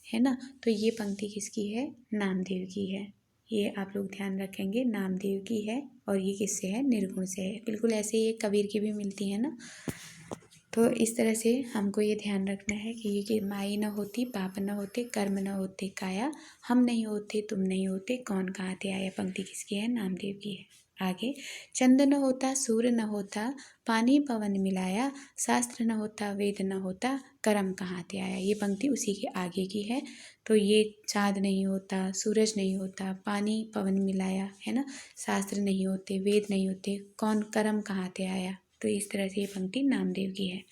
है ना। तो ये पंक्ति किसकी है, नामदेव की है। ये आप लोग ध्यान रखेंगे, नामदेव की है, और ये किससे है, निर्गुण से है। बिल्कुल ऐसे ही एक कबीर की भी मिलती है ना। तो इस तरह से हमको ये ध्यान रखना है कि माई न होती बाप न होते, कर्म न होते काया, हम नहीं होते तुम नहीं होते, कौन कहाँ से आया। पंक्ति किसकी है, नामदेव की है। आगे, चंद्र न होता सूर्य न होता, पानी पवन मिलाया, शास्त्र न होता वेद न होता, कर्म कहाँ ते आया। ये पंक्ति उसी के आगे की है। तो ये चाँद नहीं होता, सूरज नहीं होता, पानी पवन मिलाया, है ना, शास्त्र नहीं होते, वेद नहीं होते, कौन कर्म कहाँ ते आया। तो इस तरह से ये पंक्ति नामदेव की है।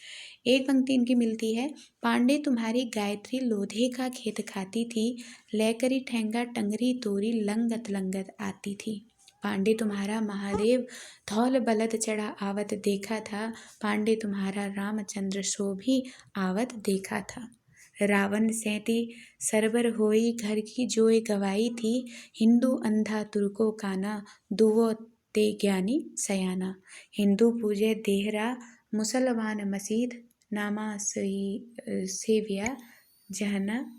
एक पंक्ति इनकी मिलती है, पांडे तुम्हारी गायत्री लोधे का खेत खाती थी, लेकरी ठेंगा टंगरी तोरी लंगत लंगत आती थी। पांडे तुम्हारा महादेव धौल बलद चढ़ा आवत देखा था, पांडे तुम्हारा रामचंद्र सो भी आवत देखा था। रावण सैती सरबर होई घर की जोय गवाई थी, हिंदू अंधा तुर्को काना दुवो ते ज्ञानी सयाना। हिंदू पूजे देहरा मुसलमान मसीद, नामा सेविया जहना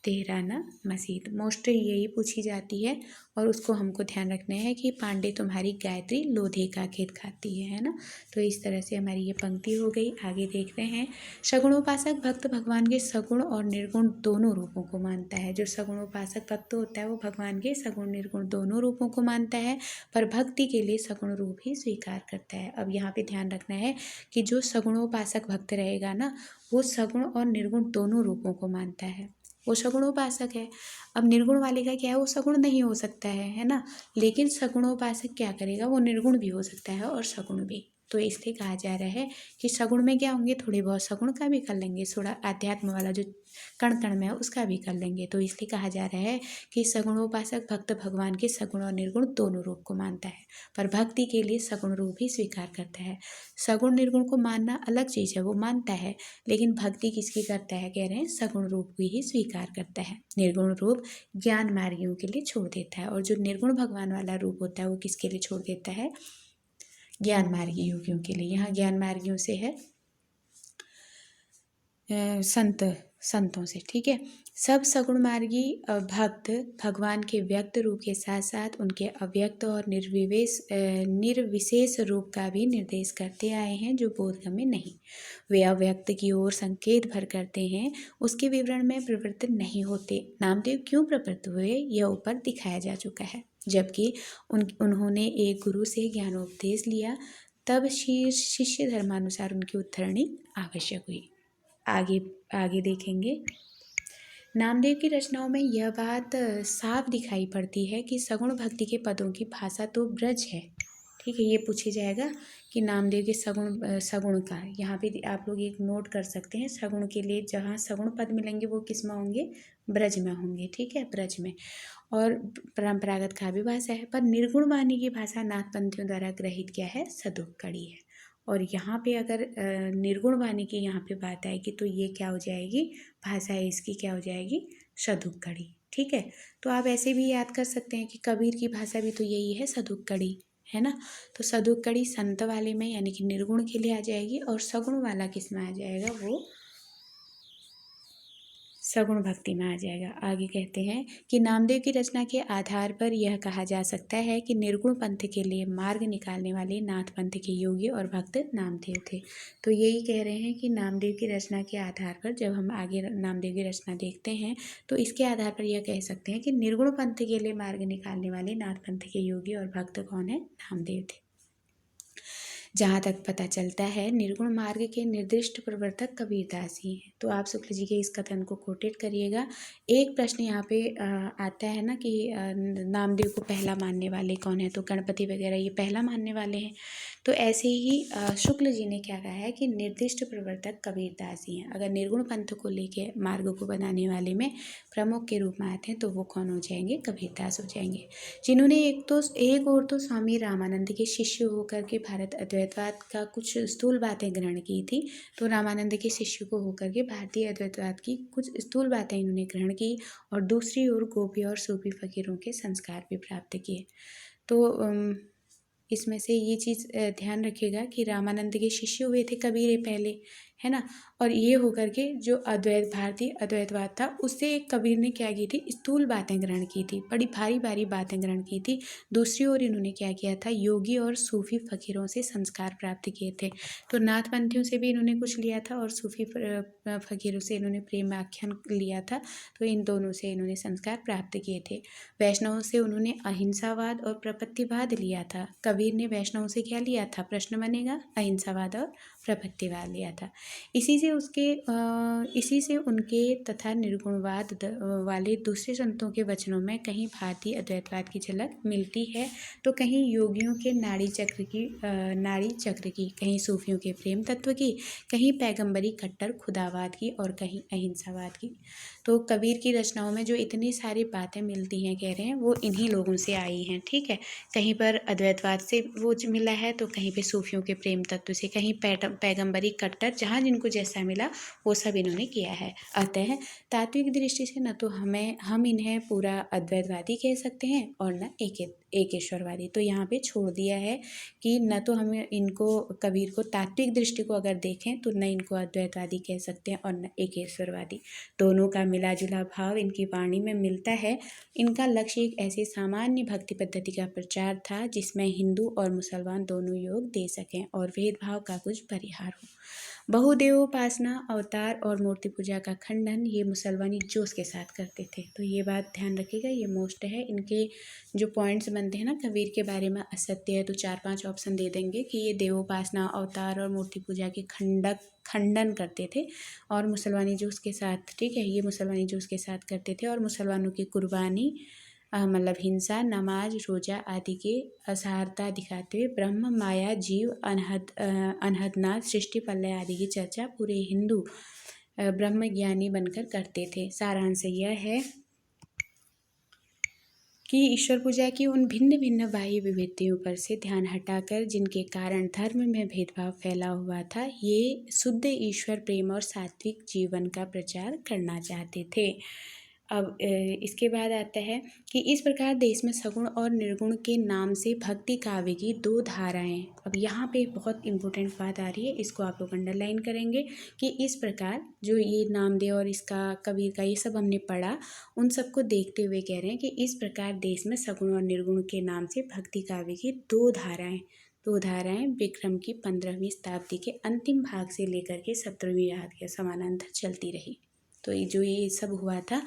तेहराना मसीद। मोस्टली यही पूछी जाती है और उसको हमको ध्यान रखना है कि पांडे तुम्हारी गायत्री लोधे का खेत खाती है ना। तो इस तरह से हमारी ये पंक्ति हो गई। आगे देखते हैं, सगुणोपासक भक्त भगवान के सगुण और निर्गुण दोनों रूपों को मानता है। जो सगुणोपासक भक्त होता है वो भगवान के सगुण निर्गुण दोनों रूपों को मानता है, पर भक्ति के लिए सगुण रूप ही स्वीकार करता है। अब यहाँ पे ध्यान रखना है कि जो सगुणोपासक भक्त रहेगा ना, वो सगुण और निर्गुण दोनों रूपों को मानता है, वो सगुणोपासक है। अब निर्गुण वाले का क्या है, वो सगुण नहीं हो सकता है ना। लेकिन सगुणोपासक क्या करेगा, वो निर्गुण भी हो सकता है और सगुण भी। तो इसलिए कहा जा रहा है कि सगुण में क्या होंगे, थोड़े बहुत सगुण का भी कर लेंगे, थोड़ा अध्यात्म वाला जो कण कण में है उसका भी कर लेंगे। तो इसलिए कहा जा रहा है कि सगुणोपासक भक्त भगवान के सगुण और निर्गुण दोनों रूप को मानता है, पर भक्ति के लिए सगुण रूप ही स्वीकार करता है। सगुण निर्गुण को मानना अलग चीज़ है, वो मानता है, लेकिन भक्ति किसकी करता है, कह रहे हैं सगुण रूप की ही स्वीकार करता है। निर्गुण रूप ज्ञान मार्गियों के लिए छोड़ देता है, और जो निर्गुण भगवान वाला रूप होता है वो किसके लिए छोड़ देता है, ज्ञान मार्गी योगियों के लिए। यहाँ ज्ञान मार्गियों से है संतों से, ठीक है। सब सगुण मार्गी भक्त भगवान के व्यक्त रूप के साथ साथ उनके अव्यक्त और निर्विशेष रूप का भी निर्देश करते आए हैं, जो बोधगम्य नहीं। वे अव्यक्त की ओर संकेत भर करते हैं, उसके विवरण में प्रवृत्त नहीं होते। नामदेव क्यों प्रवृत्त हुए, यह ऊपर दिखाया जा चुका है। जबकि उन्होंने एक गुरु से ज्ञानोपदेश लिया, तब शिष्य धर्मानुसार उनकी उद्धरणी आवश्यक हुई। आगे देखेंगे, नामदेव की रचनाओं में यह बात साफ दिखाई पड़ती है कि सगुण भक्ति के पदों की भाषा तो ब्रज है, ठीक है। ये पूछे जाएगा कि नामदेव के सगुण का, यहाँ पे आप लोग एक नोट कर सकते हैं, सगुण के लिए जहाँ सगुण पद मिलेंगे वो किस में होंगे, ब्रज में होंगे, ठीक है, ब्रज में। और परंपरागत काव्य भाषा है, पर निर्गुण वाणी की भाषा नाथपंथियों द्वारा ग्रहित क्या है, सदुक्कड़ी है। और यहाँ पे अगर निर्गुण वाणी की यहाँ पे बात आएगी तो ये क्या हो जाएगी, भाषा है इसकी क्या हो जाएगी, सदुक्कड़ी, ठीक है। तो आप ऐसे भी याद कर सकते हैं कि कबीर की भाषा भी तो यही है, सदुक्कड़ी, है ना। तो सदुक्कड़ी संत वाले में यानी कि निर्गुण के लिए आ जाएगी, और सगुण वाला किस में आ जाएगा, वो सगुण भक्ति में आ जाएगा। आगे कहते हैं कि नामदेव की रचना के आधार पर यह कहा जा सकता है कि निर्गुण पंथ के लिए मार्ग निकालने वाले नाथ पंथ के योगी और भक्त नामदेव थे। तो यही कह रहे हैं कि नामदेव की रचना के आधार पर, जब हम आगे नामदेव की रचना देखते हैं तो इसके आधार पर यह कह सकते हैं कि निर्गुण पंथ के लिए मार्ग निकालने वाले नाथ पंथ के योगी और भक्त कौन है, नामदेव थे। जहाँ तक पता चलता है निर्गुण मार्ग के निर्दिष्ट प्रवर्तक कबीरदास ही हैं। तो आप शुक्ल जी के इस कथन को कोटेट करिएगा। एक प्रश्न यहाँ पे आता है ना कि नामदेव को पहला मानने वाले कौन है, तो गणपति वगैरह ये पहला मानने वाले हैं। तो ऐसे ही शुक्ल जी ने क्या कहा है कि निर्दिष्ट प्रवर्तक कबीरदास ही हैं। अगर निर्गुण पंथ को लेके मार्ग को बनाने वाले में प्रमुख के रूप में आते हैं तो वो कौन हो जाएंगे, कबीरदास हो जाएंगे, जिन्होंने एक और तो स्वामी रामानंद के शिष्य होकर के भारत अद्वैतवाद का कुछ स्थूल बातें ग्रहण की थी। तो रामानंद के शिष्य को होकर के भारतीय अद्वैतवाद की कुछ स्थूल बातें इन्होंने ग्रहण की, और दूसरी ओर गोपी और सूफी फकीरों के संस्कार भी प्राप्त किए। तो इसमें से ये चीज़ ध्यान रखिएगा कि रामानंद के शिष्य हुए थे कबीर पहले, है ना। और ये होकर के जो अद्वैत भारतीय अद्वैतवाद था उससे कबीर ने क्या की थी, स्थूल बातें ग्रहण की थी, बड़ी भारी भारी बातें ग्रहण की थी। दूसरी ओर इन्होंने क्या किया था, योगी और सूफी फकीरों से संस्कार प्राप्त किए थे। तो नाथपंथियों से भी इन्होंने कुछ लिया था और सूफी फकीरों से इन्होंने प्रेम आख्यान लिया था। तो इन दोनों से इन्होंने संस्कार प्राप्त किए थे। वैष्णवों से उन्होंने अहिंसावाद और प्रपत्तिवाद लिया था। कबीर ने वैष्णवों से क्या लिया था, प्रश्न बनेगा, अहिंसावाद और प्रपत्तिवाद लिया था। इसी से उनके तथा निर्गुणवाद वाले दूसरे संतों के वचनों में कहीं भारतीय अद्वैतवाद की झलक मिलती है, तो कहीं योगियों के नाड़ी चक्र की, कहीं सूफियों के प्रेम तत्व की, कहीं पैगंबरी कट्टर खुदावाद की और कहीं अहिंसावाद की। तो कबीर की रचनाओं में जो इतनी सारी बातें मिलती हैं, कह रहे हैं, वो इन्हीं लोगों से आई हैं, ठीक है। कहीं पर अद्वैतवाद से वो मिला है, तो कहीं पे सूफियों के प्रेम तत्व से, कहीं पैगंबरी कट्टर, जहाँ जिनको जैसा मिला वो सब इन्होंने किया है। अतः तात्विक दृष्टि से न तो हम इन्हें पूरा अद्वैतवादी कह सकते हैं और न एकेश्वरवादी। तो यहाँ पे छोड़ दिया है कि न तो हमें इनको, कबीर को तात्विक दृष्टि को अगर देखें तो न इनको अद्वैतवादी कह सकते हैं और न एकेश्वरवादी। दोनों का मिला जुला भाव इनकी वाणी में मिलता है। इनका लक्ष्य एक ऐसी सामान्य भक्ति पद्धति का प्रचार था जिसमें हिंदू और मुसलमान दोनों योग दे सकें और भेदभाव का कुछ परिहार हो। बहुदेवोपासना, अवतार और मूर्ति पूजा का खंडन ये मुसलमानी जोश के साथ करते थे। तो ये बात ध्यान रखिएगा, ये मोस्ट है। इनके जो पॉइंट्स बनते हैं ना कबीर के बारे में, असत्य है तो 4-5 ऑप्शन दे देंगे कि ये देवोपासना, अवतार और मूर्ति पूजा के खंडन करते थे और मुसलमानी जोश के साथ, ठीक है, ये मुसलमानी जोश के साथ करते थे और मुसलमानों की कुर्बानी मतलब हिंसा, नमाज, रोजा आदि के असहारता दिखाते हुए ब्रह्म, माया, जीव, अनहदनाथ, सृष्टि प्रलय आदि की चर्चा पूरे हिंदू ब्रह्म ज्ञानी बनकर करते थे। सारांश यह है कि ईश्वर पूजा की उन भिन्न भिन्न बाह्य विभूतियों पर से ध्यान हटाकर जिनके कारण धर्म में भेदभाव फैला हुआ था, ये शुद्ध ईश्वर प्रेम और सात्विक जीवन का प्रचार करना चाहते थे। अब इसके बाद आता है कि इस प्रकार देश में सगुण और निर्गुण के नाम से भक्ति काव्य की 2 धाराएं। अब यहाँ पे बहुत इंपॉर्टेंट बात आ रही है, इसको आप लोग अंडरलाइन करेंगे कि इस प्रकार जो ये नामदेव और इसका कबीर का ये सब हमने पढ़ा, उन सबको देखते हुए कह रहे हैं कि इस प्रकार देश में सगुण और निर्गुण के नाम से भक्ति काव्य की 2 धाराएं विक्रम की 15वीं शताब्दी के अंतिम भाग से लेकर के 17वीं शताब्दी के समानांतर चलती रही। तो ये सब हुआ था,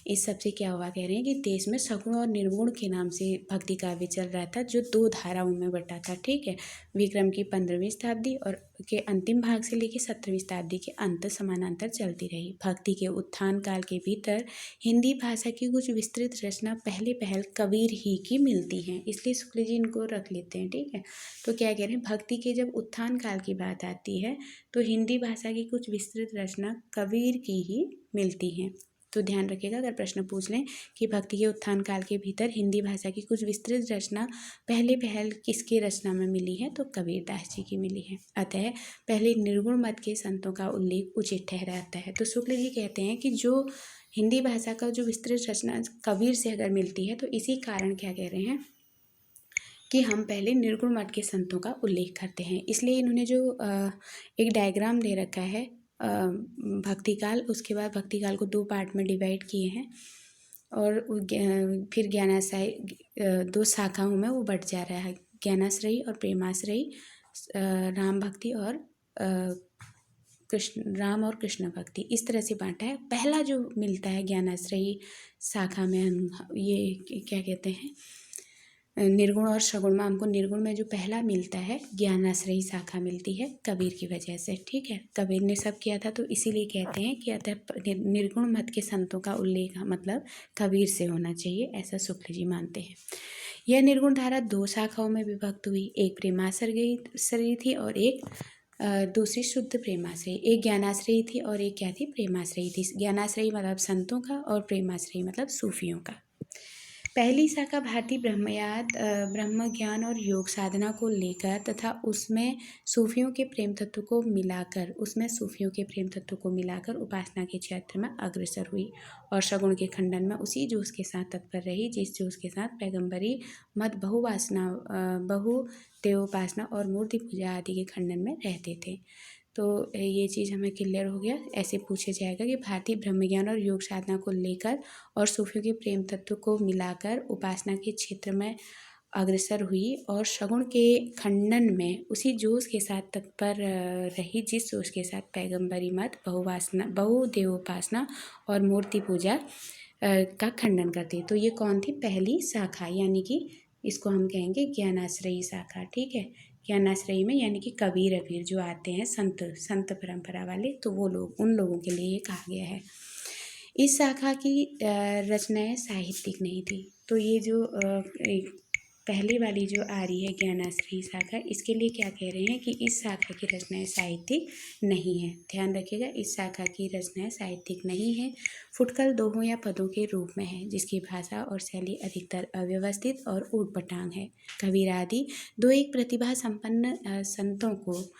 इस सब से क्या हुआ, कह रहे हैं कि देश में सगुण और निर्गुण के नाम से भक्ति काव्य चल रहा था जो 2 धाराओं में बटा था, ठीक है। विक्रम की 15वीं शताब्दी और के अंतिम भाग से लेकर 17वीं शताब्दी के अंत समानांतर चलती रही। भक्ति के उत्थान काल के भीतर हिंदी भाषा की कुछ विस्तृत रचना पहल कबीर ही की मिलती हैं, इसलिए शुक्ल जी इनको रख लेते हैं, ठीक है। तो क्या कह रहे हैं, भक्ति के जब उत्थान काल की बात आती है तो हिंदी भाषा की कुछ विस्तृत रचना कबीर की ही मिलती हैं। तो ध्यान रखिएगा, अगर प्रश्न पूछ लें कि भक्ति के उत्थान काल के भीतर हिंदी भाषा की कुछ विस्तृत रचना पहल किसकी रचना में मिली है, तो कबीरदास जी की मिली है। अतः पहले निर्गुण मत के संतों का उल्लेख उचित ठहराता है। तो शुक्ल जी कहते हैं कि जो हिंदी भाषा का जो विस्तृत रचना कबीर से अगर मिलती है तो इसी कारण क्या कह रहे हैं कि हम पहले निर्गुण मत के संतों का उल्लेख करते हैं। इसलिए इन्होंने जो एक डायग्राम दे रखा है भक्तिकाल, उसके बाद भक्तिकाल को 2 पार्ट में डिवाइड किए हैं और फिर ज्ञानाश्रयी 2 शाखाओं में वो बट जा रहा है, ज्ञानाश्रयी और प्रेमाश्रयी, राम भक्ति और राम और कृष्ण भक्ति, इस तरह से बांटा है। पहला जो मिलता है ज्ञानाश्रयी शाखा में, हम ये क्या कहते हैं, निर्गुण और सगुण में हमको निर्गुण में जो पहला मिलता है ज्ञानाश्रयी शाखा मिलती है कबीर की वजह से, ठीक है। कबीर ने सब किया था तो इसीलिए कहते हैं कि अतः निर्गुण मत के संतों का उल्लेख मतलब कबीर से होना चाहिए, ऐसा शुक्ल जी मानते हैं। यह निर्गुण धारा 2 शाखाओं में विभक्त हुई, एक प्रेमाश्रयी थी और एक दूसरी शुद्ध प्रेमाश्रयी। एक ज्ञानाश्रयी थी और एक क्या थी, प्रेमाश्रयी थी। ज्ञानाश्रयी मतलब संतों का और प्रेमाश्रयी मतलब सूफियों का। पहली शाखा भारतीय ब्रह्म ज्ञान और योग साधना को लेकर तथा उसमें सूफियों के प्रेम तत्व को मिलाकर उपासना के क्षेत्र में अग्रसर हुई और सगुण के खंडन में उसी जोश के साथ तत्पर रही जिस जोश के साथ पैगंबरी मत बहुदेवोपासना और मूर्ति पूजा आदि के खंडन में रहते थे। तो ये चीज़ हमें क्लियर हो गया। ऐसे पूछा जाएगा कि भारतीय ब्रह्म ज्ञान और योग साधना को लेकर और सूफियों के प्रेम तत्व को मिलाकर उपासना के क्षेत्र में अग्रसर हुई और सगुण के खंडन में उसी जोश के साथ तत्पर रही जिस जोश के साथ पैगंबरी मत बहुदेवोपासना और मूर्ति पूजा का खंडन करती। तो ये कौन थी? पहली शाखा, यानी कि इसको हम कहेंगे ज्ञानाश्रयी शाखा। ठीक है, ज्ञानाश्रयी में यानी कि कबीर अबीर जो आते हैं संत परंपरा वाले, तो वो लोग, उन लोगों के लिए ये कहा गया है। इस शाखा की रचनाएं साहित्यिक नहीं थी। तो ये जो पहली वाली जो आ रही है ज्ञानाश्रयी शाखा, इसके लिए क्या कह रहे हैं कि इस शाखा की रचनाएं साहित्यिक नहीं है। ध्यान रखिएगा, इस शाखा की रचनाएं साहित्यिक नहीं है, फुटकल दोहों या पदों के रूप में है, जिसकी भाषा और शैली अधिकतर अव्यवस्थित और ऊटपटांग है। कबीर आदि दो एक प्रतिभा संपन्न संतों को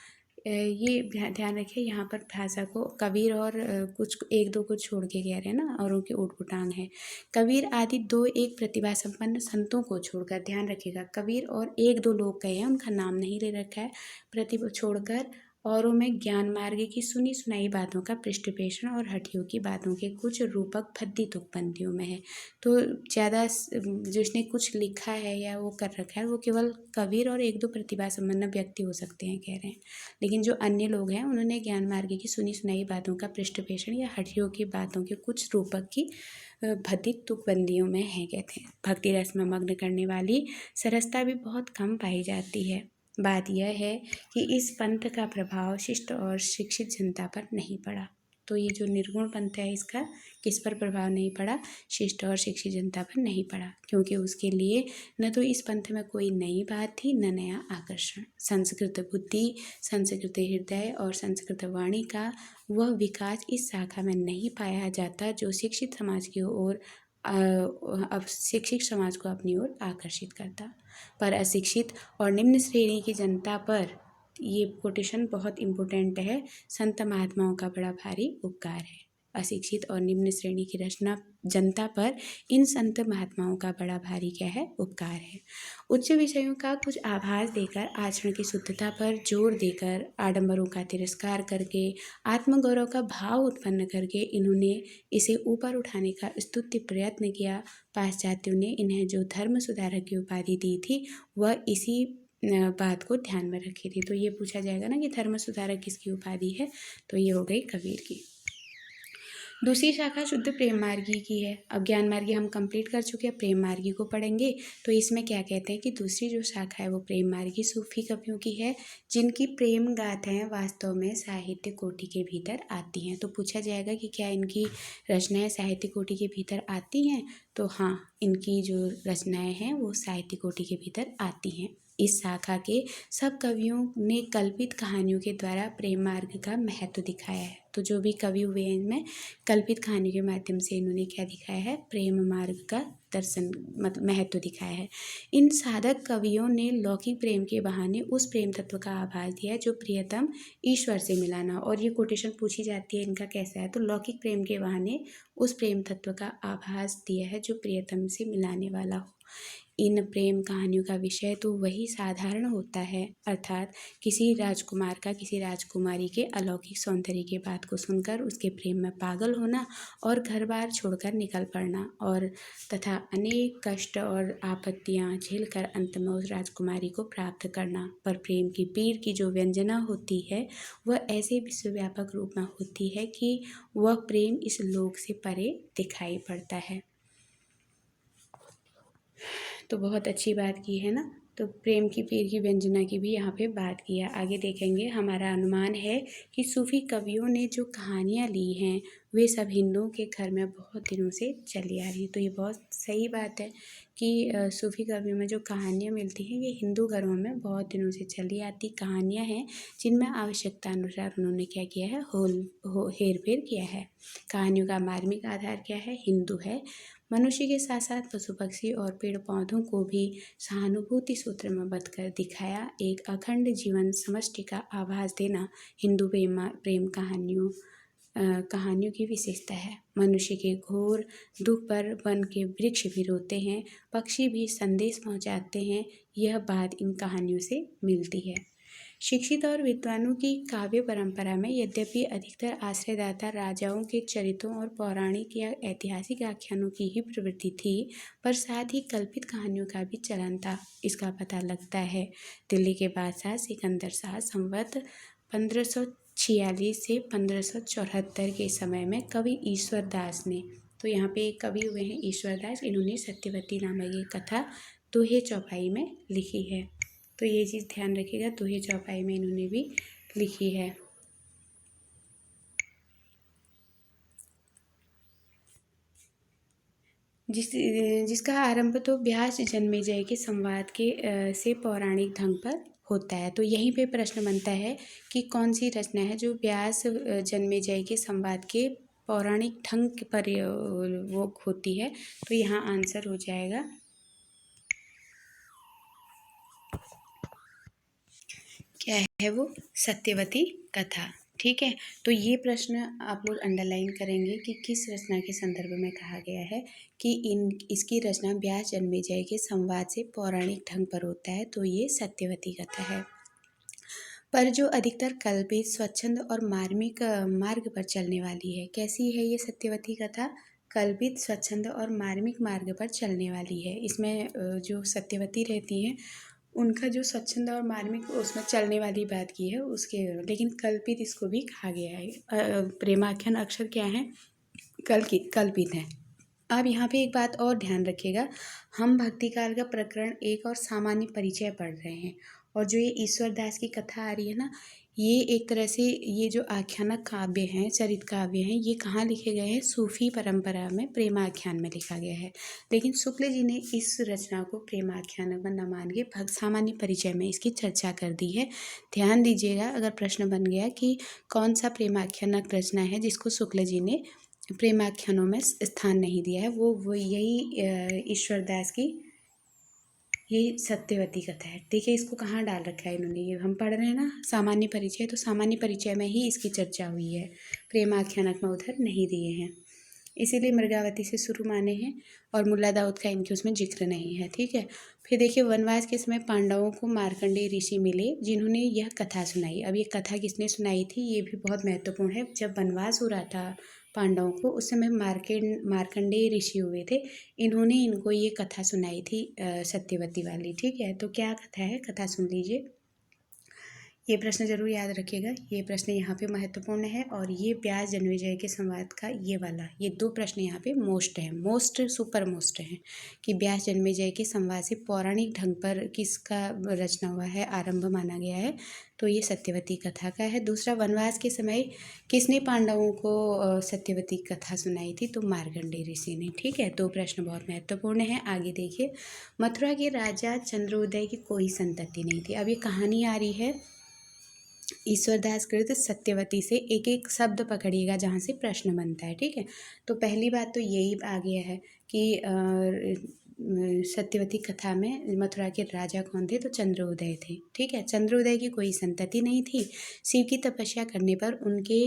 ये ध्यान रखिए, यहाँ पर भाषा को कबीर और कुछ एक दो को छोड़ के कह रहे हैं ना, और उनके ऊटपटांग है। कबीर आदि दो एक प्रतिभा संपन्न संतों को छोड़कर, ध्यान रखिएगा, कबीर और एक दो लोग कहे हैं, उनका नाम नहीं ले रखा है, प्रतिभा छोड़कर औरों में ज्ञान मार्ग की सुनी सुनाई बातों का पृष्ठपेषण और हठियों की बातों के कुछ रूपक भद्दी तुकबंदियों में है। तो ज़्यादा जिसने कुछ लिखा है या वो कर रखा है वो केवल कबीर और एक दो प्रतिभा संपन्न व्यक्ति हो सकते हैं, कह रहे हैं। लेकिन जो अन्य लोग हैं उन्होंने ज्ञान मार्ग की सुनी सुनाई बातों का पृष्ठपेषण या हठियों की बातों के कुछ रूपक की भद्दी तुकबंदियों में है, कहते हैं। भक्ति रस में मग्न करने वाली सरसता भी बहुत कम पाई जाती है। बात यह है कि इस पंथ का प्रभाव शिष्ट और शिक्षित जनता पर नहीं पड़ा। तो ये जो निर्गुण पंथ है, इसका किस पर प्रभाव नहीं पड़ा? शिष्ट और शिक्षित जनता पर नहीं पड़ा, क्योंकि उसके लिए न तो इस पंथ में कोई नई बात थी, न नया आकर्षण। संस्कृत बुद्धि, संस्कृत हृदय और संस्कृत वाणी का वह विकास इस शाखा में नहीं पाया जाता जो शिक्षित समाज की ओर अब शिक्षित समाज को अपनी ओर आकर्षित करता। पर अशिक्षित और निम्न श्रेणी की जनता पर, ये कोटेशन बहुत इम्पोर्टेंट है, संत महात्माओं का बड़ा भारी उपकार है। अशिक्षित और निम्न श्रेणी की रचना जनता पर इन संत महात्माओं का बड़ा भारी क्या है? उपकार है। उच्च विषयों का कुछ आभास देकर, आचरण की शुद्धता पर जोर देकर, आडंबरों का तिरस्कार करके, आत्मगौरव का भाव उत्पन्न करके इन्होंने इसे ऊपर उठाने का स्तुत्य प्रयत्न किया। पाश्चात्यों ने इन्हें जो धर्म सुधारक की उपाधि दी थी वह इसी बात को ध्यान में रखी थी। तो ये पूछा जाएगा ना कि धर्म सुधारक किसकी उपाधि है, तो ये हो गई कबीर की। दूसरी शाखा शुद्ध प्रेम मार्गी की है। अब ज्ञान मार्गी हम कंप्लीट कर चुके हैं, प्रेम मार्गी को पढ़ेंगे। तो इसमें क्या कहते हैं कि दूसरी जो शाखा है वो प्रेम मार्गी सूफी कवियों की है, जिनकी प्रेम गाथाएं वास्तव में साहित्य कोटि के भीतर आती हैं। तो पूछा जाएगा कि क्या इनकी रचनाएं साहित्य कोटि के भीतर आती हैं? तो हाँ, इनकी जो रचनाएं हैं वो साहित्य कोटि के भीतर आती हैं। इस शाखा के सब कवियों ने कल्पित कहानियों के द्वारा प्रेम मार्ग का महत्व दिखाया है। तो जो भी कवि हुए हैं इनमें कल्पित कहानी के माध्यम से इन्होंने क्या दिखाया है? प्रेम मार्ग का दर्शन, मतलब महत्व दिखाया है। इन साधक कवियों ने लौकिक प्रेम के बहाने उस प्रेम तत्व का आभास दिया है जो प्रियतम ईश्वर से मिलाना। और ये कोटेशन पूछी जाती है इनका कैसा है? तो लौकिक प्रेम के बहाने उस प्रेम तत्व का आभास दिया है जो प्रियतम से मिलाने वाला हो। इन प्रेम कहानियों का विषय तो वही साधारण होता है, अर्थात किसी राजकुमार का किसी राजकुमारी के अलौकिक सौंदर्य की बात को सुनकर उसके प्रेम में पागल होना और घर बार छोड़कर निकल पड़ना, और तथा अनेक कष्ट और आपत्तियां झेलकर अंत में उस राजकुमारी को प्राप्त करना। पर प्रेम की पीर की जो व्यंजना होती है वह ऐसे विश्वव्यापक रूप में होती है कि वह प्रेम इस लोक से परे दिखाई पड़ता है। तो बहुत अच्छी बात की है ना। तो प्रेम की पीर की व्यंजना की भी यहाँ पे बात की है। आगे देखेंगे। हमारा अनुमान है कि सूफी कवियों ने जो कहानियाँ ली हैं वे सब हिंदुओं के घर में बहुत दिनों से चली आ रही है। तो ये बहुत सही बात है कि सूफी कवियों में जो कहानियाँ मिलती हैं ये हिंदू घरों में बहुत दिनों से चली आती कहानियाँ हैं, जिनमें आवश्यकता अनुसार उन्होंने क्या किया है? हेर फेर किया है। कहानियों का मार्मिक आधार क्या है? हिंदू है। मनुष्य के साथ साथ पशु पक्षी और पेड़ पौधों को भी सहानुभूति सूत्र में बंधकर दिखाया एक अखंड जीवन समष्टि का आभास देना हिंदू प्रेम कहानियों की विशेषता है। मनुष्य के घोर दुख पर वन के वृक्ष भी रोते हैं, पक्षी भी संदेश पहुंचाते हैं, यह बात इन कहानियों से मिलती है। शिक्षित और विद्वानों की काव्य परंपरा में यद्यपि अधिकतर आश्रयदाता राजाओं के चरित्रों और पौराणिक या ऐतिहासिक आख्यानों की ही प्रवृत्ति थी, पर साथ ही कल्पित कहानियों का भी चलन था। इसका पता लगता है दिल्ली के बादशाह सिकंदर शाह संवत 1546 से 1574 के समय में कवि ईश्वर दास ने, तो यहाँ पे एक कवि हुए हैं ईश्वर दास, इन्होंने सत्यवती नामक ये कथा दोहे चौपाई में लिखी है। तो ये चीज़ ध्यान रखिएगा, दोहे चौपाई में इन्होंने भी लिखी है। जिसका आरंभ तो व्यास जन्मेजय के संवाद के से पौराणिक ढंग पर होता है। तो यहीं पे प्रश्न बनता है कि कौन सी रचना है जो व्यास जन्मेजय के संवाद के पौराणिक ढंग पर वो होती है। तो यहाँ आंसर हो जाएगा क्या है वो, सत्यवती कथा। ठीक है, तो ये प्रश्न आप लोग अंडरलाइन करेंगे कि किस रचना के संदर्भ में कहा गया है कि इसकी रचना व्यास जन्मेजय के संवाद से पौराणिक ढंग पर होता है। तो ये सत्यवती कथा है। पर जो अधिकतर कल्पित, स्वच्छंद और मार्मिक मार्ग पर चलने वाली है। कैसी है ये सत्यवती कथा? कल्पित, स्वच्छंद और मार्मिक मार्ग पर चलने वाली है। इसमें जो सत्यवती रहती हैं उनका जो स्वच्छंद और मार्मिक उसमें चलने वाली बात की है उसके, लेकिन कल्पित इसको भी कहा गया है। प्रेमाख्यान अक्षर क्या है? कल्पित है। अब यहाँ पे एक बात और ध्यान रखिएगा, हम भक्ति काल का प्रकरण 1 और सामान्य परिचय पढ़ रहे हैं, और जो ये ईश्वर दास की कथा आ रही है ना, ये एक तरह से ये जो आख्यानक काव्य हैं, चरित काव्य हैं, ये कहाँ लिखे गए हैं? सूफी परंपरा में प्रेमाख्यान में लिखा गया है। लेकिन शुक्ल जी ने इस रचना को प्रेमाख्यान न मान के सामान्य परिचय में इसकी चर्चा कर दी है। ध्यान दीजिएगा, अगर प्रश्न बन गया कि कौन सा प्रेमाख्यानक रचना है जिसको शुक्ल जी ने प्रेमाख्यानों में स्थान नहीं दिया है, वो यही ईश्वर दास की ये सत्यवती कथा है। देखिए इसको कहाँ डाल रखा है इन्होंने, ये हम पढ़ रहे हैं ना सामान्य परिचय, तो सामान्य परिचय में ही इसकी चर्चा हुई है, प्रेमाख्यानक में उधर नहीं दिए हैं, इसीलिए मृगावती से शुरू माने हैं और मुल्ला दाऊद का इनके उसमें जिक्र नहीं है। ठीक है, फिर देखिए वनवास के समय पांडवों को मार्कंडेय ऋषि मिले जिन्होंने यह कथा सुनाई। अब ये कथा किसने सुनाई थी, ये भी बहुत महत्वपूर्ण है। जब वनवास हो रहा था पांडवों को, उस समय मार्कंडेय ऋषि हुए थे, इन्होंने इनको ये कथा सुनाई थी सत्यवती वाली। ठीक है, तो क्या कथा है, कथा सुन लीजिए। ये प्रश्न जरूर याद रखिएगा, ये प्रश्न यहाँ पे महत्वपूर्ण है, और ये व्यास जन्मेजय के संवाद का ये वाला, ये 2 प्रश्न यहाँ पे मोस्ट है, मोस्ट सुपर मोस्ट हैं कि व्यास जन्मेजय के संवाद से पौराणिक ढंग पर किसका रचना हुआ है, आरंभ माना गया है, तो ये सत्यवती कथा का है। दूसरा, वनवास के समय किसने पांडवों को सत्यवती कथा सुनाई थी, तो मार्कंडेय ऋषि ने। ठीक है, 2 प्रश्न बहुत महत्वपूर्ण है। आगे देखिए, मथुरा के राजा चंद्रोदय की कोई संतति नहीं थी। अब ये कहानी आ रही है ईश्वरदास कृत सत्यवती से, एक एक शब्द पकड़िएगा जहाँ से प्रश्न बनता है। ठीक है, तो पहली बात तो यही आ गया है कि सत्यवती कथा में मथुरा के राजा कौन थे, तो चंद्रोदय थे। ठीक है, चंद्रोदय की कोई संतति नहीं थी। शिव की तपस्या करने पर उनके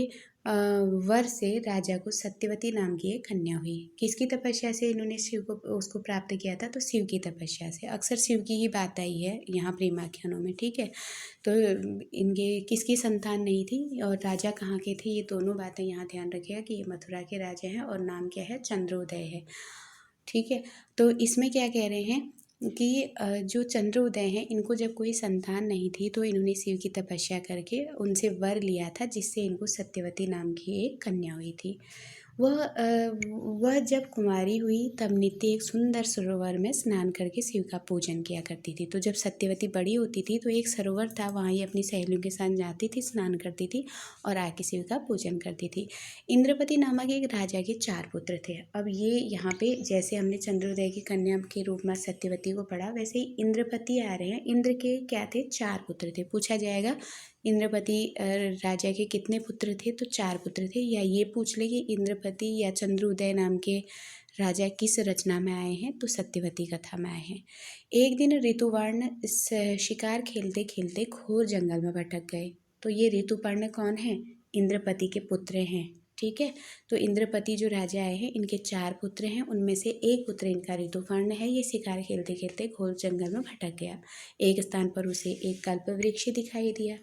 वर से राजा को सत्यवती नाम की एक कन्या हुई। किसकी तपस्या से इन्होंने शिव को उसको प्राप्त किया था, तो शिव की तपस्या से। अक्सर शिव की ही बात आई है यहाँ प्रेमाख्यानों में। ठीक है, तो इनके किसकी संतान नहीं थी और राजा कहाँ के थे, ये दोनों बातें यहाँ ध्यान रखिएगा कि ये मथुरा के राजा हैं और नाम क्या है, चंद्रोदय है। ठीक है, तो इसमें क्या कह रहे हैं कि जो चंद्रोदय हैं इनको जब कोई संतान नहीं थी तो इन्होंने शिव की तपस्या करके उनसे वर लिया था, जिससे इनको सत्यवती नाम की एक कन्या हुई थी। वह जब कुंवारी हुई तब नित्य एक सुंदर सरोवर में स्नान करके शिव का पूजन किया करती थी। तो जब सत्यवती बड़ी होती थी तो एक सरोवर था, वहाँ ये अपनी सहेलियों के साथ जाती थी, स्नान करती थी और आके शिव का पूजन करती थी। इंद्रपति नामक एक राजा के 4 पुत्र थे। अब ये यहाँ पे जैसे हमने चंद्रोदय की कन्या के रूप में सत्यवती को पढ़ा, वैसे ही इंद्रपति आ रहे हैं। इंद्र के क्या थे, 4 पुत्र थे। पूछा जाएगा इंद्रपति राजा के कितने पुत्र थे, तो 4 पुत्र थे। या ये पूछ ले कि इंद्रपति या चंद्रोदय नाम के राजा किस रचना में आए हैं, तो सत्यवती कथा में आए हैं। एक दिन ऋतुवर्ण शिकार खेलते खेलते घोर जंगल में भटक गए। तो ये ऋतुपर्ण कौन है, इंद्रपति के पुत्र हैं। ठीक है। तो इंद्रपति जो राजा आए हैं, इनके 4 पुत्र हैं, उनमें से एक पुत्र इनका ऋतुपर्ण है। ये शिकार खेलते खेलते घोर जंगल में भटक गया। एक स्थान पर उसे एक कल्प वृक्ष दिखाई दिया।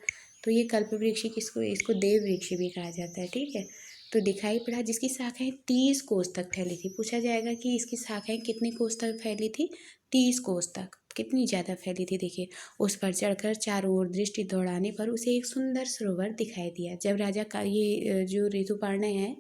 तो ये कल्प वृक्ष किसको, इसको देव वृक्ष भी कहा जाता है, ठीक है। तो दिखाई पड़ा, जिसकी शाखाएं 30 कोस तक फैली थी। पूछा जाएगा कि इसकी शाखाएं कितनी कोस तक फैली थी, 30 कोस तक। कितनी ज़्यादा फैली थी, देखिए। उस पर चढ़कर चारों ओर दृष्टि दौड़ाने पर उसे एक सुंदर सरोवर दिखाई दिया। जब राजा का ये जो ऋतुपर्ण है,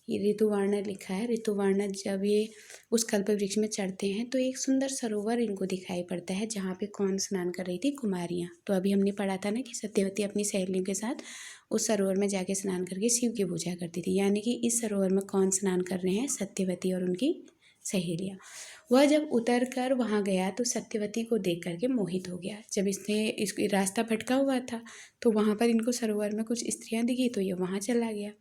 ये ऋतुवर्ण लिखा है, ऋतुवर्ण जब ये उस कल्प वृक्ष में चढ़ते हैं तो एक सुंदर सरोवर इनको दिखाई पड़ता है, जहाँ पे कौन स्नान कर रही थी, कुमारियाँ। तो अभी हमने पढ़ा था ना कि सत्यवती अपनी सहेलियों के साथ उस सरोवर में जाके स्नान करके शिव की पूजा करती थी। यानी कि इस सरोवर में कौन स्नान कर रहे हैं, सत्यवती और उनकी सहेलियाँ। वह जब उतर कर वहाँ गया तो सत्यवती को देख करके मोहित हो गया। जब इसने इसको रास्ता भटका हुआ था तो वहाँ पर इनको सरोवर में कुछ स्त्रियाँ दिखी, तो ये वहाँ चला गया।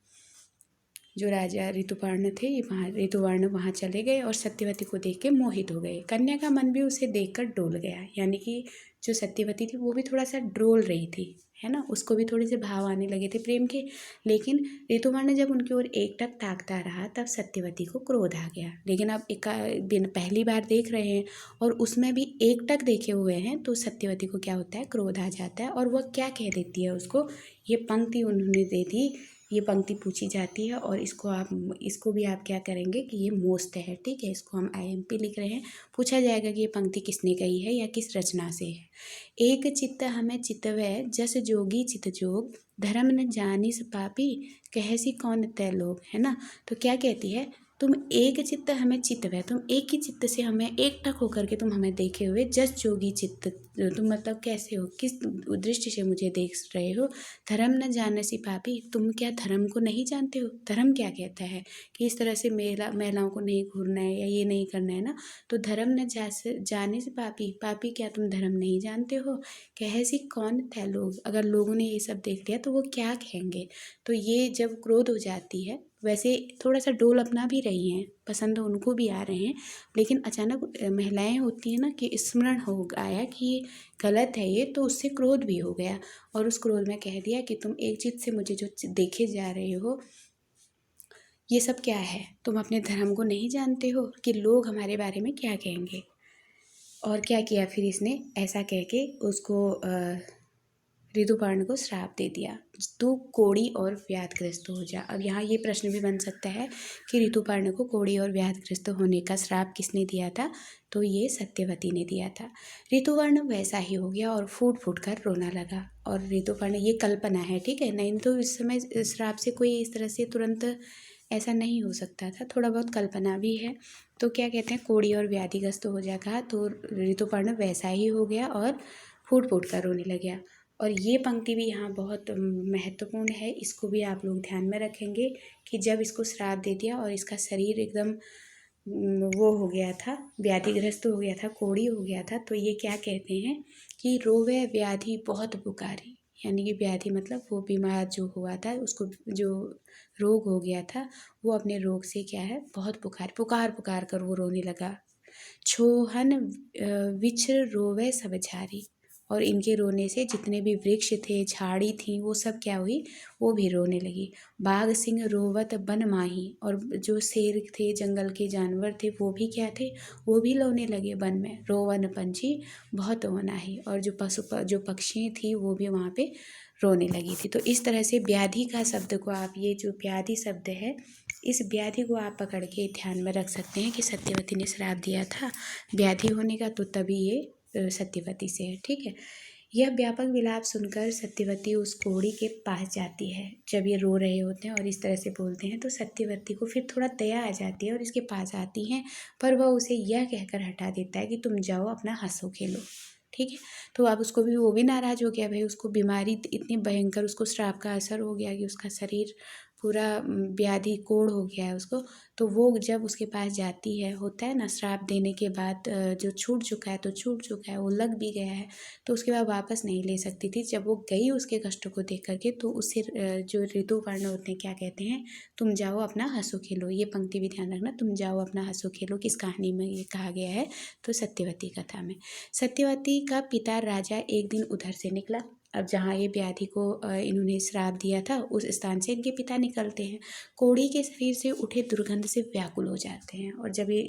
जो राजा ऋतुपर्ण थे, ये ऋतुवर्ण वहाँ चले गए और सत्यवती को देख के मोहित हो गए। कन्या का मन भी उसे देखकर डोल गया। यानी कि जो सत्यवती थी वो भी थोड़ा सा डोल रही थी, है ना, उसको भी थोड़े से भाव आने लगे थे प्रेम के। लेकिन ऋतुवर्ण जब उनकी ओर एकटक ताकता रहा तब सत्यवती को क्रोध आ गया। लेकिन अब एक दिन पहली बार देख रहे हैं और उसमें भी एकटक देखे हुए हैं, तो सत्यवती को क्या होता है, क्रोध आ जाता है। और वह क्या कह देती है उसको, ये पंक्ति उन्होंने दे दी, ये पंक्ति पूछी जाती है। और इसको भी आप क्या करेंगे कि ये मोस्ट है, ठीक है। इसको हम IMP लिख रहे हैं। पूछा जाएगा कि ये पंक्ति किसने कही है या किस रचना से है। एक चित्त हमें चितवै जस जोगी चित जोग, धर्म न जानिस पापी कहसी कौन तै लोग, है ना। तो क्या कहती है, तुम एक चित्त हमें चितवै, तुम एक ही चित्त से हमें एकटक होकर के तुम हमें देखे हुए, जस जोगी चित्त, तुम मतलब कैसे हो, किस दृष्टि से मुझे देख रहे हो। धर्म न जानसी पापी, तुम क्या धर्म को नहीं जानते हो। धर्म क्या कहता है कि इस तरह से महिलाओं को नहीं घूरना है या ये नहीं करना है ना। तो धर्म न जाने से पापी, पापी क्या तुम धर्म नहीं जानते हो। कहसी कौन थे लोग, अगर लोगों ने ये सब देख लिया तो वो क्या कहेंगे। तो ये जब क्रोध हो जाती है, वैसे थोड़ा सा डोल अपना भी रही हैं, पसंद उनको भी आ रहे हैं, लेकिन अचानक महिलाएं होती हैं ना कि स्मरण हो आया कि ये गलत है ये, तो उससे क्रोध भी हो गया। और उस क्रोध में कह दिया कि तुम एक चित्त से मुझे जो देखे जा रहे हो, ये सब क्या है, तुम अपने धर्म को नहीं जानते हो कि लोग हमारे बारे में क्या कहेंगे। और क्या किया फिर इसने, ऐसा कह के उसको ऋतुपर्ण को श्राप दे दिया, तू कोढ़ी और व्याधिग्रस्त हो जा। अब यहाँ ये प्रश्न भी बन सकता है कि ऋतुपर्ण को कोढ़ी और व्याधिग्रस्त होने का श्राप किसने दिया था, तो ये सत्यवती ने दिया था। ऋतुपर्ण वैसा ही हो गया और फूट फूट कर रोना लगा। और ऋतुपर्ण, ये कल्पना है, ठीक है, नहीं तो इस समय श्राप से कोई इस तरह से तुरंत ऐसा नहीं हो सकता था, थोड़ा बहुत कल्पना भी है। तो क्या कहते हैं, कोढ़ी और व्याधिग्रस्त हो जाएगा, तो ऋतुपर्ण वैसा ही हो गया और फूट फूट कर रोने लग गया। और ये पंक्ति भी यहाँ बहुत महत्वपूर्ण है, इसको भी आप लोग ध्यान में रखेंगे कि जब इसको श्राप दे दिया और इसका शरीर एकदम वो हो गया था, व्याधिग्रस्त हो गया था, कोढ़ी हो गया था, तो ये क्या कहते हैं कि रोवे व्याधि बहुत पुकारी। यानी कि व्याधि मतलब वो बीमार जो हुआ था, उसको जो रोग हो गया था, वो अपने रोग से क्या है, बहुत पुकार पुकार पुकार कर वो रोने लगा। छोहन विछर रोवे सब झारी, और इनके रोने से जितने भी वृक्ष थे, झाड़ी थी, वो सब क्या हुई, वो भी रोने लगी। बाघ सिंह रोवत बन माही, और जो शेर थे, जंगल के जानवर थे, वो भी क्या थे, वो भी रोने लगे वन में। रोवन पंछी बहुत वनाही, और जो पक्षी थी वो भी वहाँ पे रोने लगी थी। तो इस तरह से व्याधि का शब्द को आप, ये जो व्याधि शब्द है, इस व्याधि को आप पकड़ के ध्यान में रख सकते हैं कि सत्यवती ने श्राप दिया था व्याधि होने का, तो तभी ये सत्यवती से है, ठीक है। यह व्यापक विलाप सुनकर सत्यवती उस कोढ़ी के पास जाती है। जब ये रो रहे होते हैं और इस तरह से बोलते हैं तो सत्यवती को फिर थोड़ा दया आ जाती है और इसके पास आती हैं, पर वह उसे यह कहकर हटा देता है कि तुम जाओ अपना हंसो खेलो, ठीक है। तो अब उसको भी, वो भी नाराज़ हो गया, भाई उसको बीमारी इतनी भयंकर, उसको श्राप का असर हो गया कि उसका शरीर पूरा व्याधि कोढ़ हो गया है उसको। तो वो जब उसके पास जाती है, होता है ना श्राप देने के बाद जो छूट चुका है तो छूट चुका है, वो लग भी गया है, तो उसके बाद वापस नहीं ले सकती थी। जब वो गई उसके कष्टों को देख करके, तो उससे जो ऋतुपर्ण होते हैं क्या कहते हैं, तुम जाओ अपना हंसो खेलो। ये पंक्ति भी ध्यान रखना, तुम जाओ अपना हंसो खेलो, किस कहानी में ये कहा गया है, तो सत्यवती कथा में। सत्यवती का पिता राजा एक दिन उधर से निकला। अब जहाँ ये व्याधि को इन्होंने श्राप दिया था उस स्थान से इनके पिता निकलते हैं। कोढ़ी के शरीर से उठे दुर्गंध से व्याकुल हो जाते हैं, और जब ये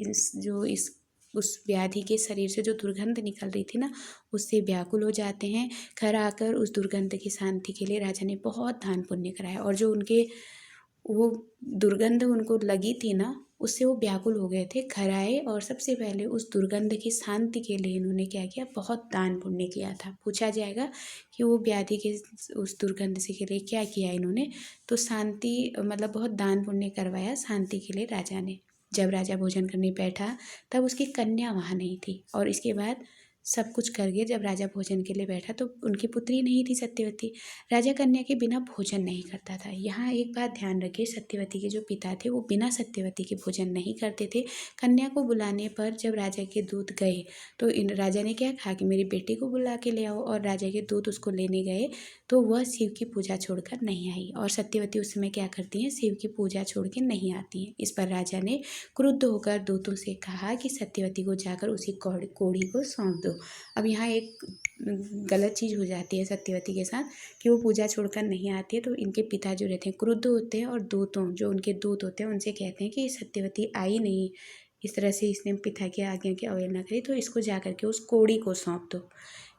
इस उस व्याधि के शरीर से जो दुर्गंध निकल रही थी ना, उससे व्याकुल हो जाते हैं। घर आकर उस दुर्गंध की शांति के लिए राजा ने बहुत दान पुण्य कराया, और जो उनके वो दुर्गंध उनको लगी थी ना, उससे वो व्याकुल हो गए थे। घर आए और सबसे पहले उस दुर्गंध की शांति के लिए इन्होंने क्या किया, बहुत दान पुण्य किया था। पूछा जाएगा कि वो व्याधि के उस दुर्गंध से के लिए क्या किया इन्होंने, तो शांति मतलब बहुत दान पुण्य करवाया शांति के लिए राजा ने। जब राजा भोजन करने बैठा तब उसकी कन्या वहाँ नहीं थी, और इसके बाद सब कुछ करके जब राजा भोजन के लिए बैठा तो उनकी पुत्री नहीं थी सत्यवती। राजा कन्या के बिना भोजन नहीं करता था। यहाँ एक बात ध्यान रखिए, सत्यवती के जो पिता थे वो बिना सत्यवती के भोजन नहीं करते थे। कन्या को बुलाने पर जब राजा के दूत गए तो इन राजा ने क्या कहा कि मेरी बेटी को बुला के ले आओ, और राजा के दूत उसको लेने गए तो वह शिव की पूजा छोड़कर नहीं आई, और सत्यवती उस समय क्या करती हैं, शिव की पूजा छोड़ के नहीं आती हैं। इस पर राजा ने क्रुद्ध होकर दूतों से कहा कि सत्यवती को जाकर उसी कोढ़ी को सौंप दो। अब यहाँ एक गलत चीज़ हो जाती है सत्यवती के साथ कि वो पूजा छोड़कर नहीं आती है, तो इनके पिता जो रहते हैं क्रुद्ध होते हैं, और दूतों जो उनके दूत होते हैं उनसे कहते हैं कि सत्यवती आई नहीं, इस तरह से इसने पिता की आज्ञा की अवहेलना करी, तो इसको जाकर के उस कोढ़ी को सौंप दो।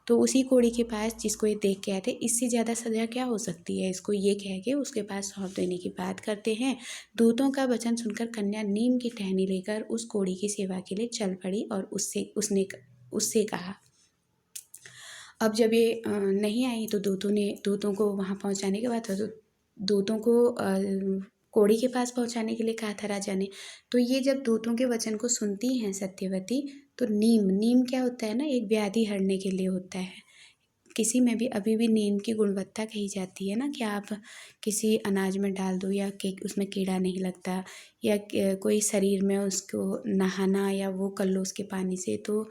तो उसी कोढ़ी के पास जिसको ये देख के आए थे, इससे ज़्यादा सजा क्या हो सकती है, इसको ये कह के उसके पास सौंप देने की बात करते हैं। दूतों का वचन सुनकर कन्या नीम की टहनी लेकर उस कोढ़ी की सेवा के लिए चल पड़ी, और उससे कहा। अब जब ये नहीं आई तो दूतों को वहाँ पहुँचाने के बाद तो दूतों को कोढ़ी के पास पहुँचाने के लिए कहा था राजा ने। तो ये जब दूतों के वचन को सुनती हैं सत्यवती, तो नीम क्या होता है ना, एक व्याधि हरने के लिए होता है। किसी में भी अभी भी नीम की गुणवत्ता कही जाती है ना, कि आप किसी अनाज में डाल दो या उसमें कीड़ा नहीं लगता, या कोई शरीर में उसको नहाना या वो कर लो उसके पानी से तो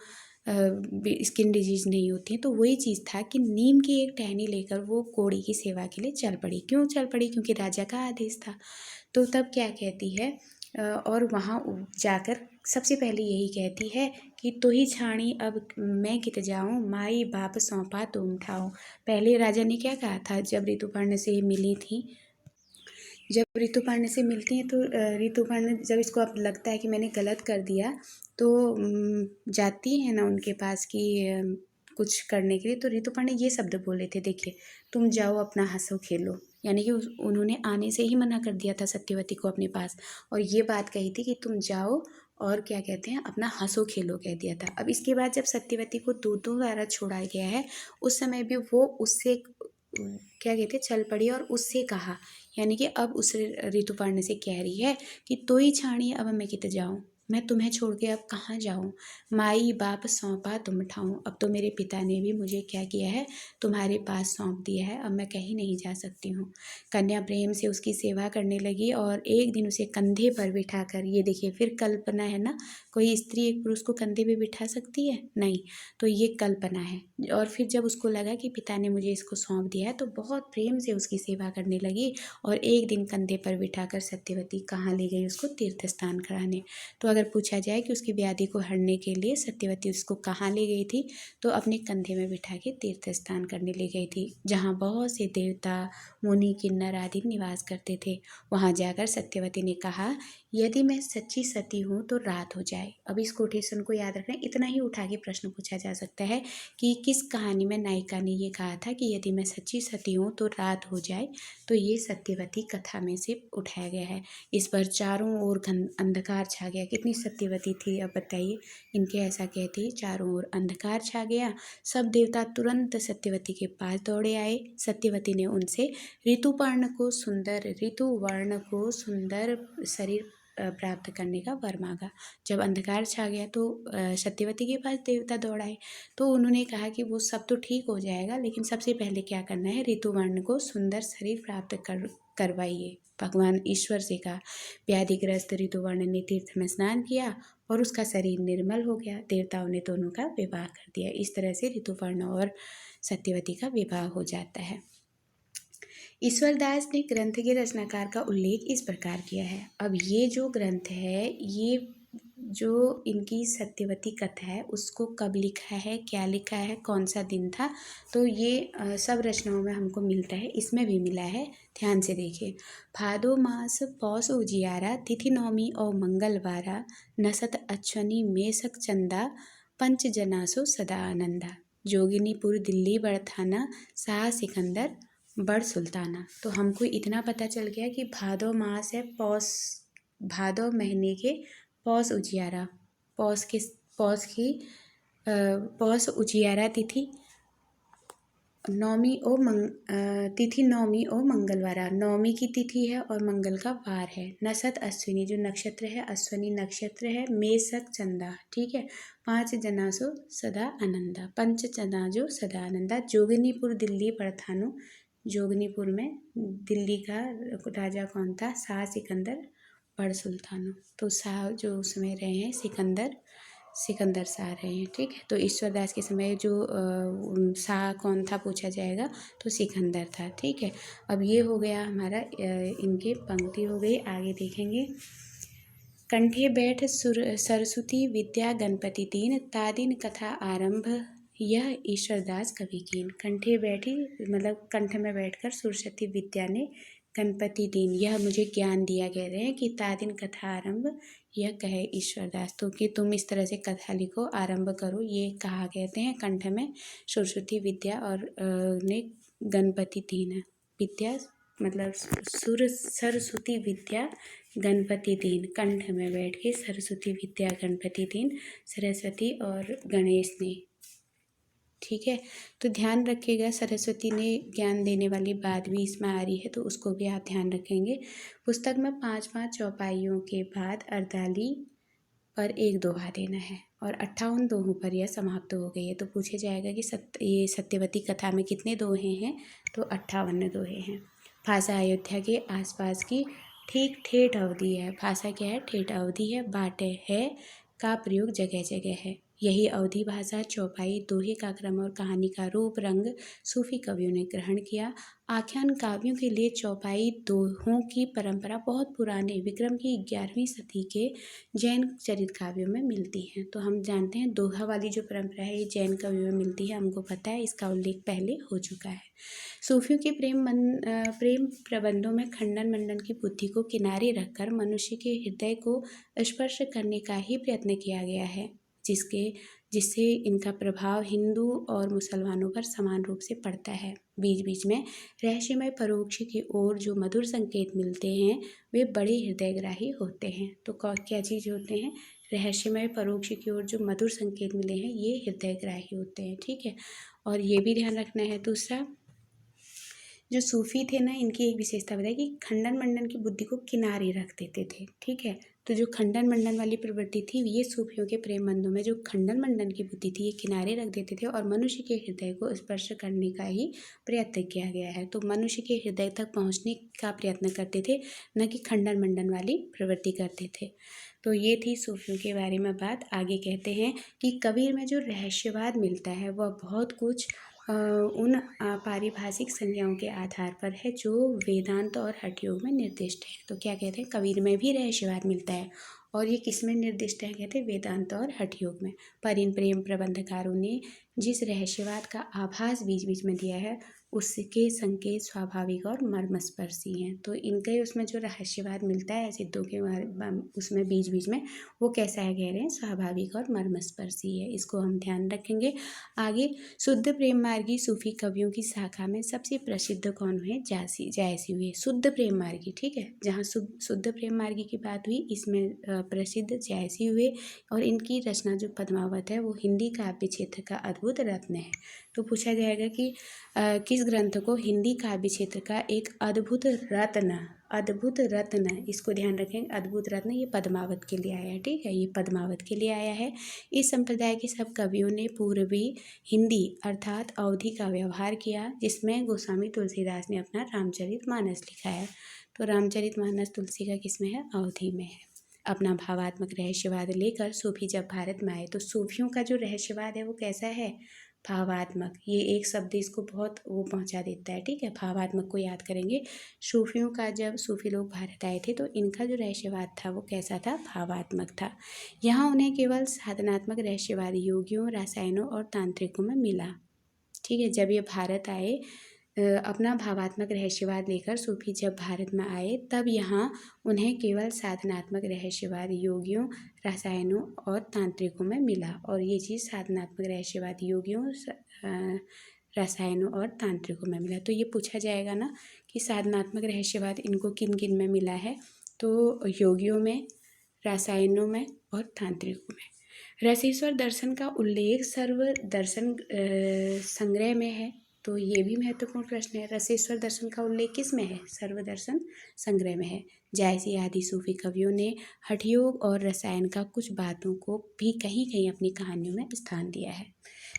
स्किन डिजीज़ नहीं होती है। तो वही चीज़ था कि नीम की एक टहनी लेकर वो कोढ़ी की सेवा के लिए चल पड़ी। क्यों चल पड़ी, क्योंकि राजा का आदेश था। तो तब क्या कहती है और वहाँ जाकर सबसे पहले यही कहती है कि तो ही छाणी अब मैं कित जाऊँ, माई बाप सौंपा तुम ठाओ। पहले राजा ने क्या कहा था जब ऋतुपर्ण से मिली थी, जब ऋतुपर्ण से मिलती हैं तो ऋतुपर्ण जब इसको अब लगता है कि मैंने गलत कर दिया, तो जाती है ना उनके पास कि कुछ करने के लिए, तो ऋतुपर्ण ने ये शब्द बोले थे, देखिए, तुम जाओ अपना हंसो खेलो। यानी कि उन्होंने आने से ही मना कर दिया था सत्यवती को अपने पास, और ये बात कही थी कि तुम जाओ और क्या कहते हैं अपना हंसो खेलो कह दिया था। अब इसके बाद जब सत्यवती को दूतों द्वारा छोड़ा गया है, उस समय भी वो उससे क्या कहते हैं चल पड़ी और उससे कहा, यानी कि अब उस ऋतुपर्ण से कह रही है कि तो ही छाणी अब मैं कित जाऊँ, मैं तुम्हें छोड़ के अब कहाँ जाऊँ, माई बाप सौंपा तुम ठाऊँ। अब तो मेरे पिता ने भी मुझे क्या किया है, तुम्हारे पास सौंप दिया है, अब मैं कहीं नहीं जा सकती हूँ। कन्या प्रेम से उसकी सेवा करने लगी, और एक दिन उसे कंधे पर बिठाकर, ये देखिए फिर कल्पना है ना, कोई स्त्री एक पुरुष को कंधे पे बिठा सकती है, नहीं, तो ये कल्पना है। और फिर जब उसको लगा कि पिता ने मुझे इसको सौंप दिया है, तो बहुत प्रेम से उसकी सेवा करने लगी, और एक दिन कंधे पर बिठाकर सत्यवती कहाँ ले गई, उसको तीर्थ स्नान कराने। तो अगर पूछा जाए कि उसकी व्याधि को हरने के लिए सत्यवती उसको कहाँ ले गई थी, तो अपने कंधे में बिठा के तीर्थ स्नान करने ले गई थी, जहाँ बहुत से देवता मुनि किन्नर आदि निवास करते थे। वहाँ जाकर सत्यवती ने कहा, यदि मैं सच्ची सती हूँ तो रात हो जाए। अब इस कोटेशन को याद रखना, इतना ही उठा के प्रश्न पूछा जा सकता है कि किस कहानी में नायिका ने ये कहा था कि यदि मैं सच्ची सती हूँ तो रात हो जाए, तो ये सत्यवती कथा में से उठाया गया है। इस पर चारों ओर अंधकार छा गया। कितनी सत्यवती थी अब बताइए, इनके ऐसा कहती, चारों ओर अंधकार छा गया। सब देवता तुरंत सत्यवती के पास दौड़े आए। सत्यवती ने उनसे ऋतुवर्ण को सुंदर शरीर प्राप्त करने का वर मांगा। जब अंधकार छा गया तो सत्यवती के पास देवता दौड़ आए, तो उन्होंने कहा कि वो सब तो ठीक हो जाएगा, लेकिन सबसे पहले क्या करना है, ऋतुवर्ण को सुंदर शरीर प्राप्त करवाइए। भगवान ईश्वर से कहा। व्याधिग्रस्त ऋतुवर्ण ने तीर्थ में स्नान किया और उसका शरीर निर्मल हो गया। देवताओं ने दोनों का विवाह कर दिया। इस तरह से ऋतुवर्ण और सत्यवती का विवाह हो जाता है। ईश्वरदास ने ग्रंथ के रचनाकार का उल्लेख इस प्रकार किया है। अब ये जो ग्रंथ है, ये जो इनकी सत्यवती कथा है उसको कब लिखा है, क्या लिखा है, कौन सा दिन था, तो ये सब रचनाओं में हमको मिलता है, इसमें भी मिला है। ध्यान से देखिए। भादो मास पौष उजियारा, तिथि नवमी और मंगलवारा, नसत अश्वनी मेषक चंदा, पंच जनासो सदा आनंदा, जोगिनीपुर दिल्ली बड़थाना, शाह सिकंदर बड़ सुल्ताना। तो हमको इतना पता चल गया कि भादो मास है, पौष, भादो महीने के पौष उजियारा, पौष उजियारा तिथि नौमी और तिथि नौमी और मंगलवार, नौमी की तिथि है और मंगल का वार है। नसत अश्विनी, जो नक्षत्र है अश्विनी नक्षत्र है। मेषक चंदा, ठीक है। पांच जनासो सदा आनंदा, पंच जनाजो सदा आनंदा। जोगिनीपुर दिल्ली परथानो, जोगिनीपुर में दिल्ली का राजा कौन था? शाह सिकंदर बड़ सुल्तानो। तो शाह जो उसमें रहे हैं सिकंदर शाह रहे हैं, ठीक है। तो ईश्वरदास के समय जो शाह कौन था पूछा जाएगा तो सिकंदर था, ठीक है। अब ये हो गया हमारा, इनके पंक्ति हो गई। आगे देखेंगे। कंठे बैठ सरस्वती विद्या गणपति तीन, तादिन कथा आरंभ यह ईश्वरदास कवि कीन। कंठे बैठी मतलब कंठ में बैठकर सरस्वती विद्या ने गणपति दीन, यह मुझे ज्ञान दिया, कह रहे हैं कि तादिन कथा आरंभ यह कहे ईश्वरदास, तो कि तुम इस तरह से कथा लिखो, आरंभ करो, ये कहा कहते हैं। कंठ में सरस्वती विद्या और ने गणपति दीन है। विद्या मतलब सरस्वती विद्या गणपति दीन, कंठ में बैठ के सरस्वती विद्या गणपति दीन, सरस्वती और गणेश ने, ठीक है। तो ध्यान रखिएगा, सरस्वती ने ज्ञान देने वाली बात भी इसमें आ रही है, तो उसको भी आप ध्यान रखेंगे। पुस्तक में 5-5 चौपाइयों के बाद अर्दाली पर एक दोहा देना है और 58 दोहों पर यह समाप्त हो गई है। तो पूछा जाएगा कि ये सत्यवती कथा में कितने दोहे हैं? तो 58 दोहे हैं। भाषा अयोध्या के आसपास की ठीक ठेठ अवधि है। भाषा क्या है? ठेठ अवधि है। बाटे है का प्रयोग जगह जगह है। यही अवधि भाषा, चौपाई, दोहे का क्रम और कहानी का रूप रंग सूफी कवियों ने ग्रहण किया। आख्यान काव्यों के लिए चौपाई दोहों की परंपरा बहुत पुराने विक्रम की 11वीं सदी के जैन चरित काव्यों में मिलती है। तो हम जानते हैं दोहा वाली जो परंपरा है ये जैन कवियों में मिलती है, हमको पता है, इसका उल्लेख पहले हो चुका है। सूफियों के प्रेम प्रबंधों में खंडन मंडन की बुद्धि को किनारे रखकर मनुष्य के हृदय को स्पर्श करने का ही प्रयत्न किया गया है, जिससे इनका प्रभाव हिंदू और मुसलमानों पर समान रूप से पड़ता है। बीच बीच में रहस्यमय परोक्ष की ओर जो मधुर संकेत मिलते हैं वे बड़े हृदयग्राही होते हैं। तो क्या चीज़ होते हैं? रहस्यमय परोक्ष की ओर जो मधुर संकेत मिले हैं ये हृदयग्राही होते हैं, ठीक है। और ये भी ध्यान रखना है। दूसरा, जो सूफी थे ना, इनकी एक विशेषता बताई कि खंडन मंडन की बुद्धि को किनारे रख देते थे, ठीक है। तो जो खंडन मंडन वाली प्रवृत्ति थी, ये सूफियों के प्रेम बंधों में जो खंडन मंडन की बुद्धि थी ये किनारे रख देते थे और मनुष्य के हृदय को स्पर्श करने का ही प्रयत्न किया गया है। तो मनुष्य के हृदय तक पहुँचने का प्रयत्न करते थे, न कि खंडन मंडन वाली प्रवृत्ति करते थे। तो ये थी सूफियों के बारे में बात। आगे कहते हैं कि कबीर में जो रहस्यवाद मिलता है वह बहुत कुछ उन पारिभाषिक संज्ञाओं के आधार पर है जो वेदांत और हठ योग में निर्दिष्ट है। तो क्या कहते हैं? कबीर में भी रहस्यवाद मिलता है और ये किस में निर्दिष्ट है? कहते हैं वेदांत और हठ योग में। पर इन प्रेम प्रबंधकारों ने जिस रहस्यवाद का आभास बीच बीच में दिया है उसके संकेत स्वाभाविक और मर्मस्पर्शी हैं। तो इनके उसमें जो रहस्यवाद मिलता है सिद्धों के उसमें बीच बीच में, वो कैसा है कह रहे हैं? स्वाभाविक और मर्मस्पर्शी है। इसको हम ध्यान रखेंगे। आगे, शुद्ध प्रेम मार्गी सूफी कवियों की शाखा में सबसे प्रसिद्ध कौन हुए? जायसी हुए। शुद्ध प्रेम मार्गी, ठीक है। जहाँ शुद्ध प्रेम मार्गी की बात हुई इसमें प्रसिद्ध जायसी हुए और इनकी रचना जो पद्मावत है वो हिंदी काव्य क्षेत्र का अद्भुत रत्न है। तो पूछा जाएगा कि किस ग्रंथ को हिंदी काव्य क्षेत्र का एक अद्भुत रत्न, इसको ध्यान रखें, अद्भुत रत्न, ये पद्मावत के लिए आया है, ठीक है। ये पद्मावत के लिए आया है। इस संप्रदाय के सब कवियों ने पूर्वी हिंदी अर्थात अवधी का व्यवहार किया, जिसमें गोस्वामी तुलसीदास ने अपना रामचरितमानस लिखा है। तो रामचरितमानस तुलसी का किसमें है? अवधी में है। अपना भावात्मक रहस्यवाद लेकर सूफी जब भारत में आए तो सूफियों का जो रहस्यवाद है वो कैसा है? भावात्मक, ये एक शब्द इसको बहुत वो पहुंचा देता है, ठीक है। भावात्मक को याद करेंगे। सूफियों का, जब सूफी लोग भारत आए थे तो इनका जो रहस्यवाद था वो कैसा था, भावात्मक था। यहाँ उन्हें केवल साधनात्मक रहस्यवाद योगियों, रसायनों और तांत्रिकों में मिला, ठीक है। जब ये भारत आए, अपना भावात्मक रहस्यवाद लेकर सूफी जब भारत में आए, तब यहाँ उन्हें केवल साधनात्मक रहस्यवाद योगियों, रसायनों और तांत्रिकों में मिला। और ये चीज़ साधनात्मक रहस्यवाद योगियों, रसायनों और तांत्रिकों में मिला। तो ये पूछा जाएगा ना कि साधनात्मक रहस्यवाद इनको किन किन में मिला है, तो योगियों में, रसायनों में और तांत्रिकों में। रसेश्वर दर्शन का उल्लेख सर्व दर्शन संग्रह में है, तो ये भी महत्वपूर्ण प्रश्न है। रसेश्वर दर्शन का उल्लेख किस में है, सर्वदर्शन संग्रह में है। जायसी आदि सूफी कवियों ने हठयोग और रसायन का कुछ बातों को भी कहीं कहीं अपनी कहानियों में स्थान दिया है।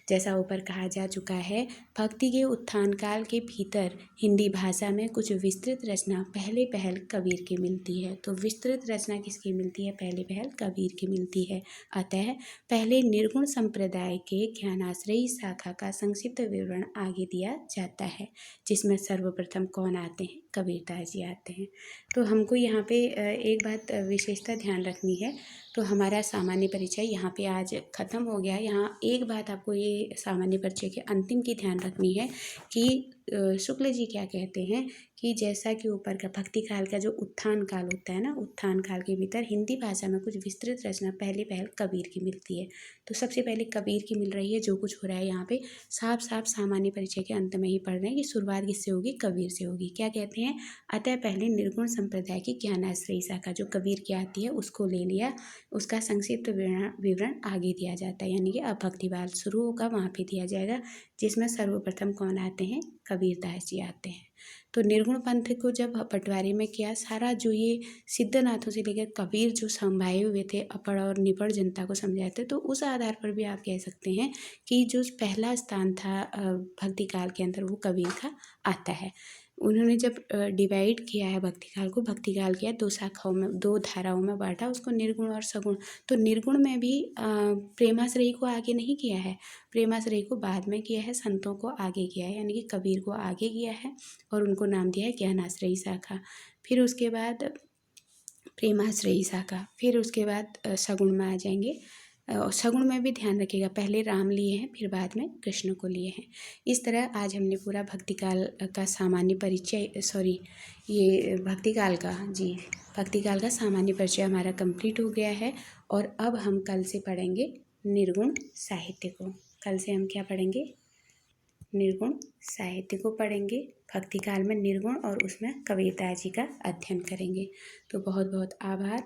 जैसा ऊपर कहा जा चुका है, भक्ति के उत्थान काल के भीतर हिंदी भाषा में कुछ विस्तृत रचना पहले पहल कबीर की मिलती है। तो विस्तृत रचना किसकी मिलती है, पहले पहल कबीर की मिलती है। अतः पहले निर्गुण संप्रदाय के ज्ञानाश्रयी शाखा का संक्षिप्त विवरण आगे दिया जाता है, जिसमें सर्वप्रथम कौन आते हैं, कबीरदास जी आते हैं। तो हमको यहाँ पे एक बात विशेषता ध्यान रखनी है। तो हमारा सामान्य परिचय यहाँ पे आज ख़त्म हो गया। यहाँ एक बात आपको ये सामान्य परिचय के अंतिम की ध्यान रखनी है कि शुक्ल जी क्या कहते हैं कि जैसा कि ऊपर का भक्ति काल का जो उत्थान काल होता है ना, उत्थान काल के भीतर हिंदी भाषा में कुछ विस्तृत रचना पहले पहल कबीर की मिलती है। तो सबसे पहले कबीर की मिल रही है। जो कुछ हो रहा है यहाँ पे साफ साफ सामान्य परिचय के अंत में ही पढ़ रहे हैं कि शुरुआत किससे होगी, कबीर से होगी। क्या कहते हैं, अतः पहले निर्गुण संप्रदाय की ज्ञानाश्रयी शाखा जो कबीर की आती है उसको ले लिया, उसका संक्षिप्त विवरण आगे दिया जाता है। यानी कि अब भक्तिवाद शुरू होगा, वहाँ पे दिया जाएगा, जिसमें सर्वप्रथम कौन आते हैं, कबीरदास जी आते हैं। तो निर्गुण पंथ को जब पटवारी में किया, सारा जो ये सिद्धनाथों से लेकर कबीर जो संभाए हुए थे, अपड़ और निपड़ जनता को समझाए थे, तो उस आधार पर भी आप कह सकते हैं कि जो पहला स्थान था भक्ति काल के अंदर वो कबीर का आता है। उन्होंने जब डिवाइड किया है भक्ति काल किया, दो शाखाओं में, दो धाराओं में बांटा उसको, निर्गुण और सगुण। तो निर्गुण में भी प्रेमाश्रयी को आगे नहीं किया है, प्रेमाश्रयी को बाद में किया है, संतों को आगे किया है, यानी कि कबीर को आगे किया है और उनको नाम दिया है ज्ञानाश्रयी शाखा। फिर उसके बाद प्रेमाश्रयी शाखा, फिर उसके बाद सगुण में आ जाएंगे। और सगुण में भी ध्यान रखिएगा, पहले राम लिए हैं फिर बाद में कृष्ण को लिए हैं। इस तरह आज हमने पूरा भक्तिकाल का सामान्य परिचय, ये भक्तिकाल का, जी भक्तिकाल का सामान्य परिचय हमारा कंप्लीट हो गया है। और अब हम कल से पढ़ेंगे निर्गुण साहित्य को। कल से हम क्या पढ़ेंगे, निर्गुण साहित्य को पढ़ेंगे। भक्तिकाल में निर्गुण और उसमें कबीरदास जी का अध्ययन करेंगे। तो बहुत बहुत आभार।